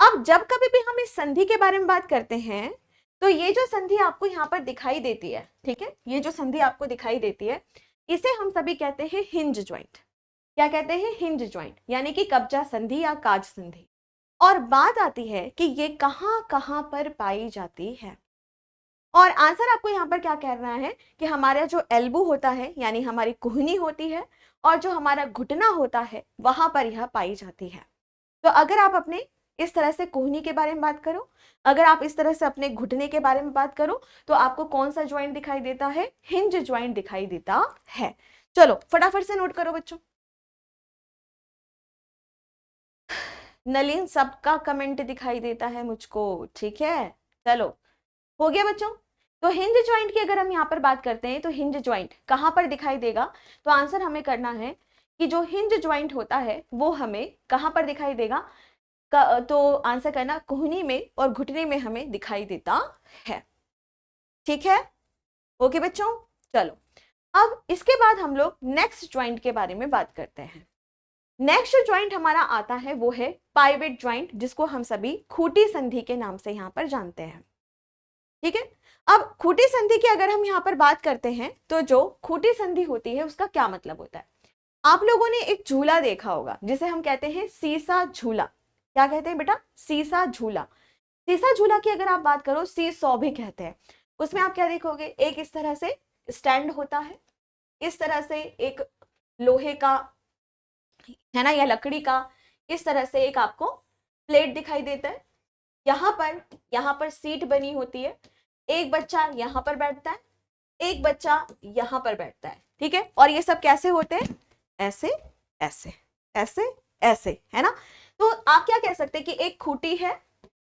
अब जब कभी भी हम इस संधि के बारे में बात करते हैं, तो ये जो संधि आपको यहाँ पर दिखाई देती है, ठीक है, ये जो संधि आपको दिखाई देती है, इसे हम सभी कहते हैं हिंज ज्वाइंट। क्या कहते हैं, हिंज ज्वाइंट, यानी कि कब्जा संधि या काज संधि। और बात आती है कि ये कहां कहां पर पाई जाती है, और आंसर आपको यहाँ पर क्या कहना है कि हमारा जो एल्बो होता है, यानी हमारी कुहनी होती है, और जो हमारा घुटना होता है, वहां पर यह पाई जाती है। तो अगर आप अपने इस तरह से कोहनी के बारे में बात करो, अगर आप इस तरह से अपने घुटने के बारे में बात करो, तो आपको कौन सा ज्वाइंट दिखाई देता है, हिंज ज्वाइंट दिखाई देता है। चलो फटाफट से नोट करो बच्चों। नलिन सबका कमेंट दिखाई देता है मुझको, ठीक है, चलो हो गया बच्चों। तो हिंज ज्वाइंट की अगर हम यहाँ पर बात करते हैं, तो हिंज ज्वाइंट कहां पर दिखाई देगा, तो आंसर हमें करना है कि जो हिंज ज्वाइंट होता है वो हमें कहां पर दिखाई देगा, तो आंसर करना कोहनी में और घुटने में हमें दिखाई देता है। ठीक है, ओके बच्चों, चलो अब इसके बाद हम लोग नेक्स्ट ज्वाइंट के बारे में बात करते हैं। नेक्स्ट जो ज्वाइंट हमारा आता है वो है पाइवेट ज्वाइंट, जिसको हम सभी खूटी संधि के नाम से यहाँ पर जानते हैं। ठीक है, अब खूटी संधि की अगर हम यहाँ पर बात करते हैं, तो जो खूटी संधि होती है उसका क्या मतलब होता है, आप लोगों ने एक झूला देखा होगा जिसे हम कहते हैं सीसा झूला। क्या कहते हैं बेटा, सीसा झूला। सीसा झूला की अगर आप बात करो, सी सौ भी कहते हैं, उसमें आप क्या देखोगे, एक इस तरह से स्टैंड होता है, इस तरह से एक लोहे का है ना या लकड़ी का, इस तरह से एक आपको प्लेट दिखाई देता है, यहाँ पर सीट बनी होती है, एक बच्चा यहाँ पर बैठता है, एक बच्चा यहाँ पर बैठता है, ठीक है। और ये सब कैसे होते हैं, ऐसे ऐसे ऐसे ऐसे, है ना। तो आप क्या कह सकते हैं कि एक खूंटी है,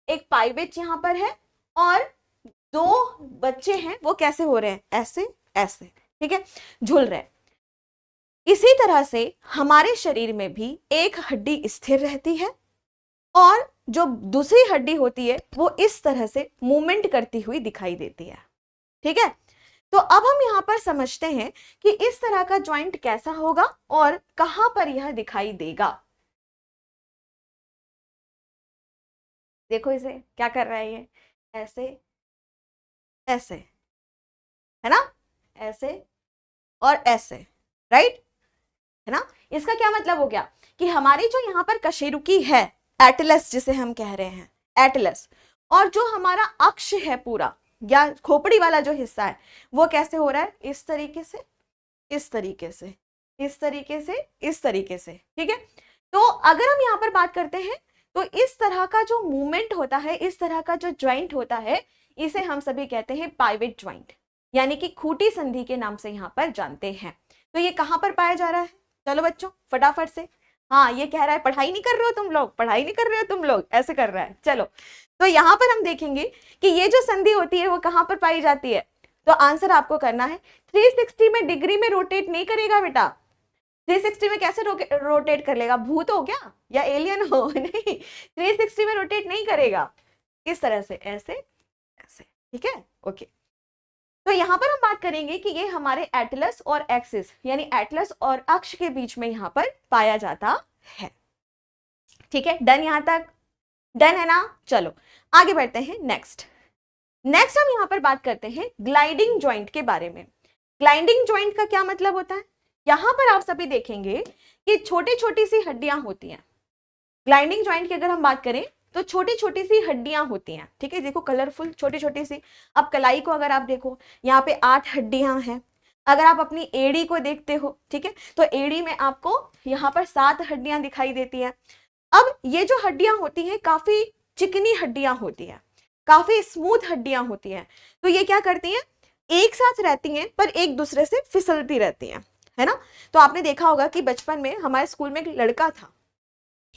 एक पाइवेट यहाँ पर है, और दो बच्चे हैं, वो कैसे हो रहे हैं, ऐसे ऐसे, ठीक है, झूल रहे हैं। इसी तरह से हमारे शरीर में भी एक हड्डी स्थिर रहती है और जो दूसरी हड्डी होती है वो इस तरह से मूवमेंट करती हुई दिखाई देती है, ठीक है। तो अब हम यहां पर समझते हैं कि इस तरह का जॉइंट कैसा होगा और कहां पर यह दिखाई देगा। देखो इसे क्या कर रहा है, ये ऐसे ऐसे, है ना, ऐसे और ऐसे, राइट, है ना। इसका क्या मतलब हो गया कि हमारी जो यहाँ पर कशेरुकी है, एटलस जिसे हम कह रहे हैं, एटलस, और जो हमारा अक्ष है पूरा, या खोपड़ी वाला जो हिस्सा है, वो कैसे हो रहा है, इस तरीके से, इस तरीके से, इस तरीके से, इस तरीके से, ठीक है। तो अगर हम यहाँ पर बात करते हैं तो इस तरह का जो मूवमेंट होता है, इस तरह का जो ज्वाइंट होता है, इसे हम सभी कहते हैं पाइवेट ज्वाइंट, यानी कि खूंटी संधि के नाम से यहाँ पर जानते हैं। तो ये कहाँ पर पाया जा रहा है, चलो बच्चों फटाफट से, हाँ ये कह रहा है पढ़ाई नहीं कर रहे हो तुम लोग, पढ़ाई नहीं कर रहे हो तुम लोग, ऐसे कर रहा है। चलो तो यहाँ पर हम देखेंगे कि ये जो संधि होती है वो कहाँ पर पाई जाती है। तो आंसर आपको करना है 360 में डिग्री में रोटेट नहीं करेगा बेटा। 360 में कैसे रोटेट कर लेगा, भूत हो क्या या एलियन हो, नहीं, 360 में रोटेट नहीं करेगा, किस तरह से, ऐसे ऐसे, ठीक है, ओके। तो यहां पर हम बात करेंगे कि ये हमारे एटलस और एक्सिस, यानी एटलस और अक्ष के बीच में यहां पर पाया जाता है, ठीक है। डन, यहां तक डन है ना। चलो आगे बढ़ते हैं, नेक्स्ट हम यहां पर बात करते हैं ग्लाइडिंग जॉइंट के बारे में। ग्लाइडिंग जॉइंट का क्या मतलब होता है, यहां पर आप सभी देखेंगे कि छोटी छोटी सी हड्डियां होती हैं। ग्लाइडिंग जॉइंट की अगर हम बात करें तो छोटी छोटी सी हड्डियां होती हैं, ठीक है, देखो कलरफुल छोटी छोटी सी। अब कलाई को अगर आप देखो, यहाँ पे 8 हड्डियां हैं। अगर आप अपनी एड़ी को देखते हो, ठीक है, तो एड़ी में आपको यहाँ पर 7 हड्डियां दिखाई देती हैं। अब ये जो हड्डियां होती हैं काफी चिकनी हड्डियां होती हैं, काफी स्मूथ हड्डियां होती हैं। तो ये क्या करती हैं, एक साथ रहती हैं पर एक दूसरे से फिसलती रहती हैं, है ना। तो आपने देखा होगा कि बचपन में हमारे स्कूल में एक लड़का था,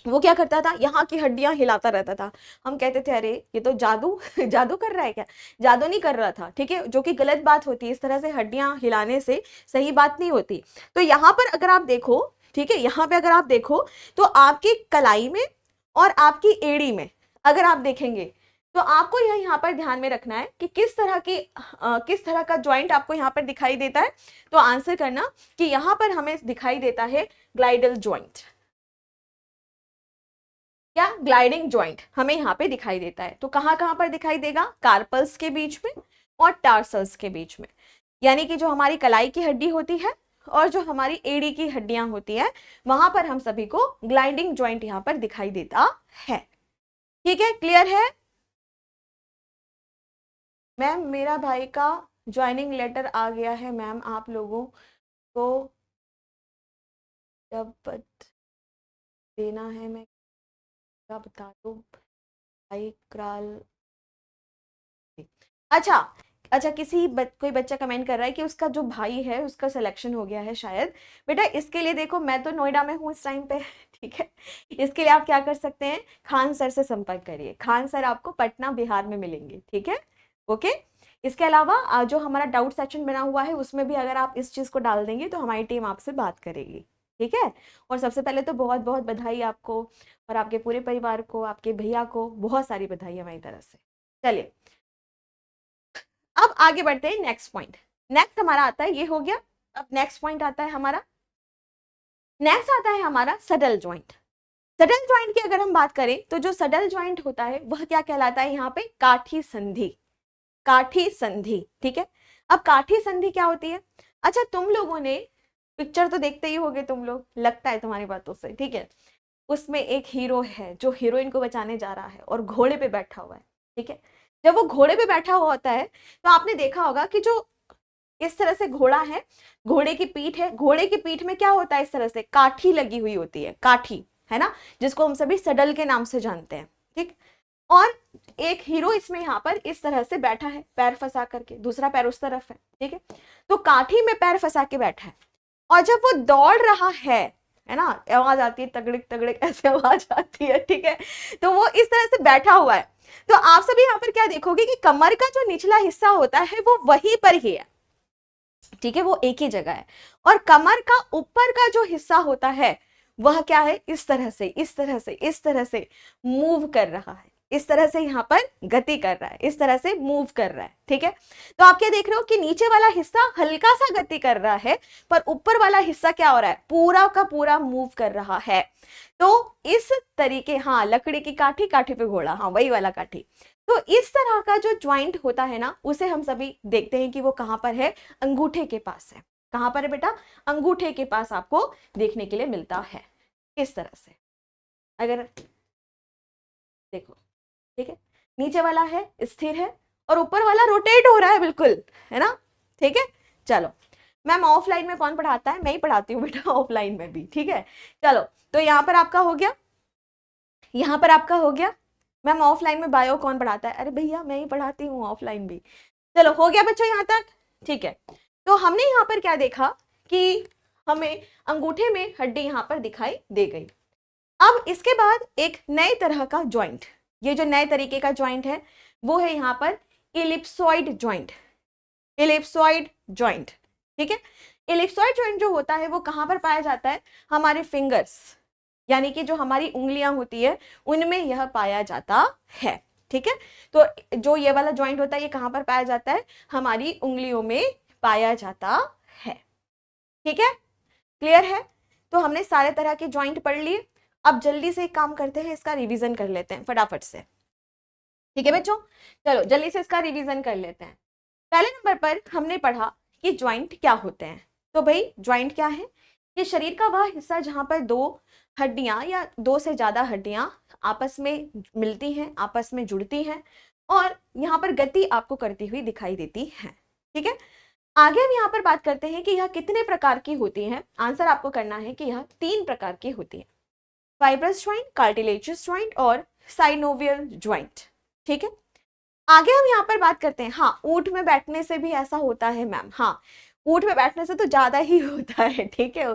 वो क्या करता था, यहाँ की हड्डियां हिलाता रहता था। हम कहते थे अरे ये तो जादू जादू कर रहा है क्या, जादू नहीं कर रहा था, ठीक है, जो कि गलत बात होती है, इस तरह से हड्डियां हिलाने से सही बात नहीं होती। तो यहाँ पर अगर आप देखो, ठीक है, यहाँ पे अगर आप देखो तो आपकी कलाई में और आपकी एड़ी में अगर आप देखेंगे तो आपको यह यहाँ पर ध्यान में रखना है कि किस तरह का ज्वाइंट आपको यहाँ पर दिखाई देता है। तो आंसर करना कि यहाँ पर हमें दिखाई देता है ग्लाइडल ज्वाइंट। क्या, ग्लाइडिंग ज्वाइंट हमें यहाँ पे दिखाई देता है। तो कहाँ कहाँ पर दिखाई देगा, कार्पल्स के बीच में और टार्सल्स के बीच में, यानी कि जो हमारी कलाई की हड्डी होती है और जो हमारी एड़ी की हड्डियां होती है, वहां पर हम सभी को ग्लाइडिंग ज्वाइंट यहाँ पर दिखाई देता है, ठीक है, क्लियर है। मैम मेरा भाई का ज्वाइनिंग लेटर आ गया है मैम, आप लोगों को जब देना है मैं क्या बता दो भाई क्राल। अच्छा अच्छा, कोई बच्चा कमेंट कर रहा है कि उसका जो भाई है उसका सिलेक्शन हो गया है शायद। बेटा इसके लिए देखो मैं तो नोएडा में हूँ इस टाइम पे, ठीक है, इसके लिए आप क्या कर सकते हैं, खान सर से संपर्क करिए, खान सर आपको पटना बिहार में मिलेंगे, ठीक है, ओके। इसके अलावा जो हमारा डाउट सेक्शन बना हुआ है उसमें भी अगर आप इस चीज को डाल देंगे तो हमारी टीम आपसे बात करेगी, ठीक है। और सबसे पहले तो बहुत बहुत बधाई आपको और आपके पूरे परिवार को, आपके भैया को बहुत सारी बधाई हमारी तरफ से। चलिए अब आगे बढ़ते हैं, नेक्स्ट पॉइंट। नेक्स्ट हमारा आता है, ये हो गया। अब नेक्स्ट पॉइंट आता है हमारा, नेक्स्ट आता है हमारा सडल ज्वाइंट। सडल ज्वाइंट की अगर हम बात करें तो जो सडल ज्वाइंट होता है वह क्या कहलाता है, यहाँ पे काठी संधि, काठी संधि, ठीक है। अब काठी संधि क्या होती है, अच्छा तुम लोगों ने पिक्चर तो देखते ही होगे तुम लोग, लगता है तुम्हारी बातों से, ठीक है। उसमें एक हीरो है जो हीरोइन को बचाने जा रहा है और घोड़े पे बैठा हुआ है, ठीक है। जब वो घोड़े पे बैठा हुआ होता है तो आपने देखा होगा कि जो इस तरह से घोड़ा है, घोड़े की पीठ है, घोड़े की पीठ में क्या होता है, इस तरह से काठी लगी हुई होती है, काठी, है ना, जिसको हम सभी सडल के नाम से जानते हैं, ठीक। और एक हीरो इसमें यहाँ पर इस तरह से बैठा है, पैर फंसा करके, दूसरा पैर उस तरफ है, ठीक है। तो काठी में पैर फंसा के बैठा है, और जब वो दौड़ रहा है ना, आवाज आती है तगड़िक तगड़िक, ऐसे आवाज आती है, ठीक है। तो वो इस तरह से बैठा हुआ है। तो आप सभी यहाँ पर क्या देखोगे कि कमर का जो निचला हिस्सा होता है वो वहीं पर ही है, ठीक है, वो एक ही जगह है। और कमर का ऊपर का जो हिस्सा होता है वह क्या है, इस तरह से इस तरह से इस तरह से मूव कर रहा है, इस तरह से यहाँ पर गति कर रहा है, इस तरह से मूव कर रहा है, ठीक है। तो आप क्या देख रहे हो कि नीचे वाला हिस्सा हल्का सा गति कर रहा है, पर ऊपर वाला हिस्सा क्या हो रहा है, पूरा का पूरा मूव कर रहा है। तो इस तरीके, हाँ, लकड़ी की काठी, काठी पे घोड़ा, हाँ वही वाला काठी। तो इस तरह का जो ज्वाइंट होता है ना, उसे हम सभी देखते हैं कि वो कहां पर है, अंगूठे के पास है। कहां पर है बेटा, अंगूठे के पास आपको देखने के लिए मिलता है, इस तरह से। अगर देखो, ठीक है, नीचे वाला है स्थिर है और ऊपर वाला रोटेट हो रहा है, बिल्कुल, है ना, ठीक है। चलो मैम, ऑफलाइन में कौन पढ़ाता है, मैं ही पढ़ाती हूँ बेटा, ऑफलाइन में भी, ठीक है। चलो, तो यहाँ पर आपका हो गया, यहाँ पर आपका हो गया। मैम ऑफलाइन में बायो कौन पढ़ाता है, अरे भैया मैं ही पढ़ाती हूँ ऑफलाइन भी। चलो हो गया बच्चों यहाँ तक, ठीक है। तो हमने यहाँ पर क्या देखा कि हमें अंगूठे में हड्डी यहाँ पर दिखाई दे गई। अब इसके बाद एक नए तरह का ज्वाइंट, ये जो नए तरीके का ज्वाइंट है वो है यहाँ पर इलिप्सॉइड ज्वाइंट, इलिप्सॉइड ज्वाइंट, ठीक है। इलिप्सॉइड ज्वाइंट जो होता है वो कहाँ पर पाया जाता है, हमारे फिंगर्स, यानी कि जो हमारी उंगलियां होती है उनमें यह पाया जाता है, ठीक है। तो जो ये वाला ज्वाइंट होता है ये कहाँ पर पाया जाता है, हमारी उंगलियों में पाया जाता है, ठीक है, क्लियर है। तो हमने सारे तरह के ज्वाइंट पढ़ लिए। अब जल्दी से एक काम करते हैं, इसका रिवीजन कर लेते हैं फटाफट से, ठीक है बच्चों। चलो जल्दी से इसका रिवीजन कर लेते हैं। पहले नंबर पर हमने पढ़ा कि ज्वाइंट क्या होते हैं। तो भाई ज्वाइंट क्या है, ये शरीर का वह हिस्सा जहां पर दो हड्डियां या दो से ज्यादा हड्डियां आपस में मिलती हैं, आपस में जुड़ती हैं, और यहाँ पर गति आपको करती हुई दिखाई देती है, ठीक है। आगे हम यहाँ पर बात करते हैं कि यह कितने प्रकार की होती है। आंसर आपको करना है कि यह 3 प्रकार की होती है, फाइब्रस ज्वाइंट, कार्टिलेजियस ज्वाइंट और साइनोवियल ज्वाइंट, ठीक है। आगे हम यहाँ पर बात करते हैं, हाँ ऊंट में बैठने से भी ऐसा होता है मैम, हाँ ऊंट में बैठने से तो ज्यादा ही होता है, ठीक है,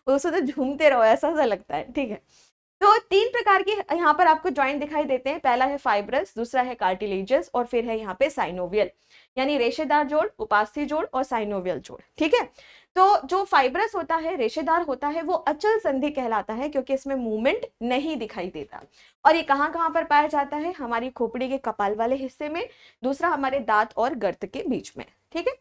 उसमें तो झूमते रहो ऐसा सा लगता है, ठीक है। तो 3 प्रकार के यहाँ पर आपको ज्वाइंट दिखाई देते हैं। पहला है फाइब्रस, दूसरा है कार्टिलेजियस और फिर है यहाँ पे साइनोवियल, यानी रेशेदार जोड़, उपास्थि जोड़ और साइनोवियल जोड़, ठीक है। तो जो फाइब्रस होता है, रेशेदार होता है, वो अचल संधि कहलाता है क्योंकि इसमें मूवमेंट नहीं दिखाई देता। और ये कहाँ कहाँ पर पाया जाता है, हमारी खोपड़ी के कपाल वाले हिस्से में, दूसरा हमारे दांत और गर्त के बीच में, ठीक है।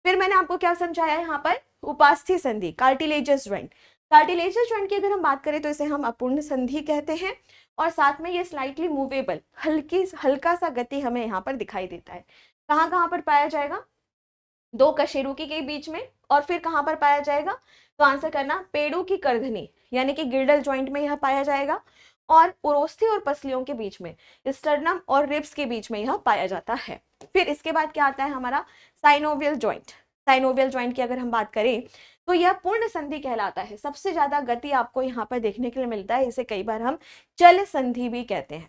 फिर मैंने आपको क्या समझाया यहाँ पर, उपास्थि संधि, कार्टिलेजियस ज्वाइंट। कार्टिलेजियस ज्वाइंट की अगर हम बात करें तो इसे हम अपूर्ण संधि कहते हैं, और साथ में ये स्लाइटली मूवेबल, हल्का सा गति हमें यहाँ पर दिखाई देता है। कहाँ कहाँ पर पाया जाएगा, दो कशेरुकी के बीच में, और फिर कहां पर पाया जाएगा, तो आंसर करना पेड़ों की करधनी यानी कि गिल्डल ज्वाइंट में यह पाया जाएगा, और उरोस्थी और पसलियों के बीच में, स्टर्नम और रिब्स के बीच में यह पाया जाता है। फिर इसके बाद क्या आता है हमारा साइनोवियल ज्वाइंट। साइनोवियल ज्वाइंट की अगर हम बात करें तो यह पूर्ण संधि कहलाता है। सबसे ज्यादा गति आपको यहाँ पर देखने के लिए मिलता है, इसे कई बार हम चल संधि भी कहते हैं,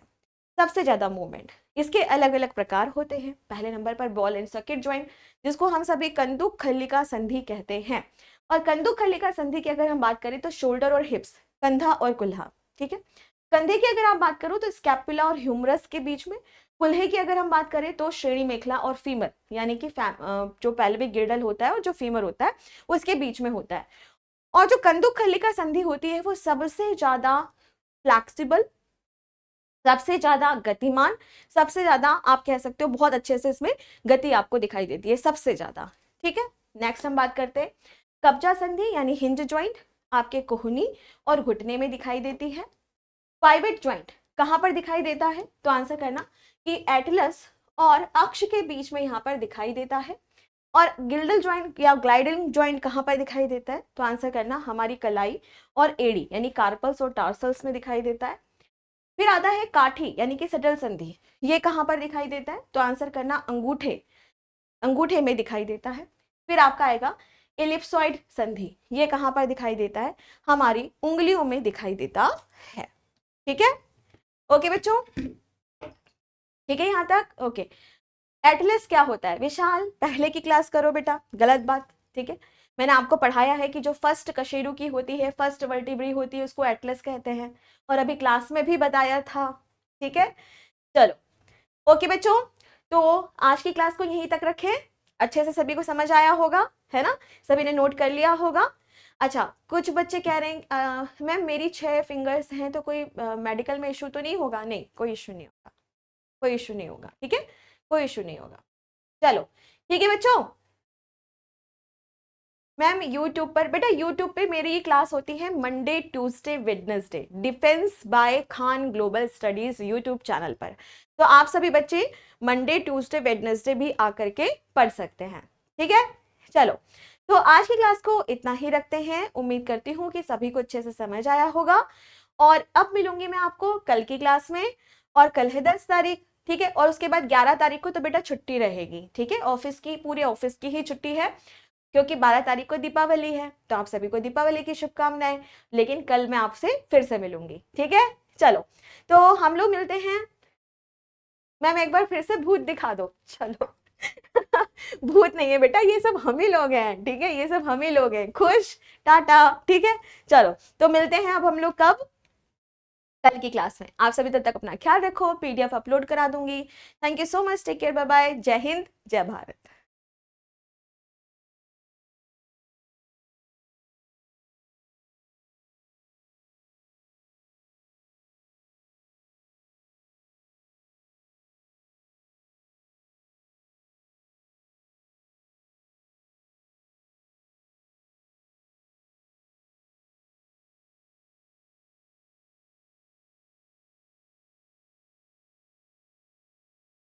सबसे ज्यादा मूवमेंट। इसके अलग अलग प्रकार होते हैं। पहले नंबर पर बॉल एंड सॉकेट ज्वाइंट, जिसको हम सभी कंदुक खल्लिका संधि कहते हैं। और कंदुक खल्लिका संधि की अगर हम बात करें तो शोल्डर और हिप्स, कंधा और कुल्हा, ठीक है। कंधे की अगर आप बात करो तो स्कैपुला और ह्यूमरस के बीच में। कुल्हे की अगर हम बात करें तो श्रेणी मेखला और फीमर, यानी कि जो पेल्विक गिर्डल होता है और जो फीमर होता है उसके बीच में होता है। और जो कंदुक खल्लिका संधि होती है वो सबसे ज्यादा फ्लैक्सिबल, सबसे ज्यादा गतिमान, सबसे ज्यादा आप कह सकते हो बहुत अच्छे से इसमें गति आपको दिखाई देती है, सबसे ज्यादा, ठीक है। नेक्स्ट हम बात करते हैं कब्जा संधि यानी हिंज ज्वाइंट, आपके कोहनी और घुटने में दिखाई देती है। पाइवेट ज्वाइंट कहां पर दिखाई देता है, तो आंसर करना कि एटलस और अक्ष के बीच में यहाँ पर दिखाई देता है। और गिल्डल ज्वाइंट या ग्लाइडल ज्वाइंट कहां पर दिखाई देता है, तो आंसर करना हमारी कलाई और एड़ी यानी कार्पल्स और टार्सल्स में दिखाई देता है। फिर आता है काठी यानी कि सटल संधि, ये कहां पर दिखाई देता है, तो आंसर करना अंगूठे, अंगूठे में दिखाई देता है। फिर आपका आएगा इलिप्सॉइड संधि, ये कहां पर दिखाई देता है, हमारी उंगलियों में दिखाई देता है, ठीक है। ओके बच्चों, ठीक है यहाँ तक? ओके। एटलस क्या होता है? विशाल, पहले की क्लास करो बेटा, गलत बात। ठीक है, मैंने आपको पढ़ाया है कि जो फर्स्ट कशेरुकी होती है, फर्स्ट वर्टिब्री होती है, उसको एटलस कहते हैं, और अभी क्लास में भी बताया था। ठीक है, चलो ओके बच्चों, तो आज की क्लास को यहीं तक रखें। अच्छे से सभी को समझ आया होगा, है ना? सभी ने नोट कर लिया होगा। अच्छा, कुछ बच्चे कह रहे हैं मैम मेरी 6 फिंगर्स हैं तो कोई मेडिकल में इशू तो नहीं होगा? नहीं, कोई इशू नहीं होगा, कोई इशू नहीं होगा। ठीक है, कोई इशू नहीं होगा। चलो ठीक है बच्चों। मैम यूट्यूब पर, बेटा यूट्यूब पे मेरी ये क्लास होती है Monday Tuesday Wednesday, defence bye Khan global studies YouTube channel पर। तो आप सभी बच्चे मंडे ट्यूसडे वेडनेसडे भी आकर के पढ़ सकते हैं। ठीक है, चलो तो आज की क्लास को इतना ही रखते हैं। उम्मीद करती हूँ कि सभी को अच्छे से समझ आया होगा, और अब मिलूंगी मैं आपको कल की क्लास में। और कल है 10 तारीख, ठीक है, और उसके बाद 11 तारीख को तो बेटा छुट्टी रहेगी। ठीक है, ऑफिस की, पूरे ऑफिस की ही छुट्टी है, क्योंकि 12 तारीख को दीपावली है। तो आप सभी को दीपावली की शुभकामनाएं। लेकिन कल मैं आपसे फिर से मिलूंगी। ठीक है, चलो तो हम लोग मिलते हैं। मैम एक बार फिर से भूत दिखा दो, चलो। भूत नहीं है बेटा, ये सब हम ही लोग हैं। ठीक है, ये सब हम ही लोग हैं। खुश, टाटा। ठीक है, चलो तो मिलते हैं अब हम लोग कब? कल की क्लास में। आप सभी तब तक अपना ख्याल रखो, पीडीएफ अपलोड करा दूंगी। Thank you so much, take care, bye bye, जय हिंद, जय भारत।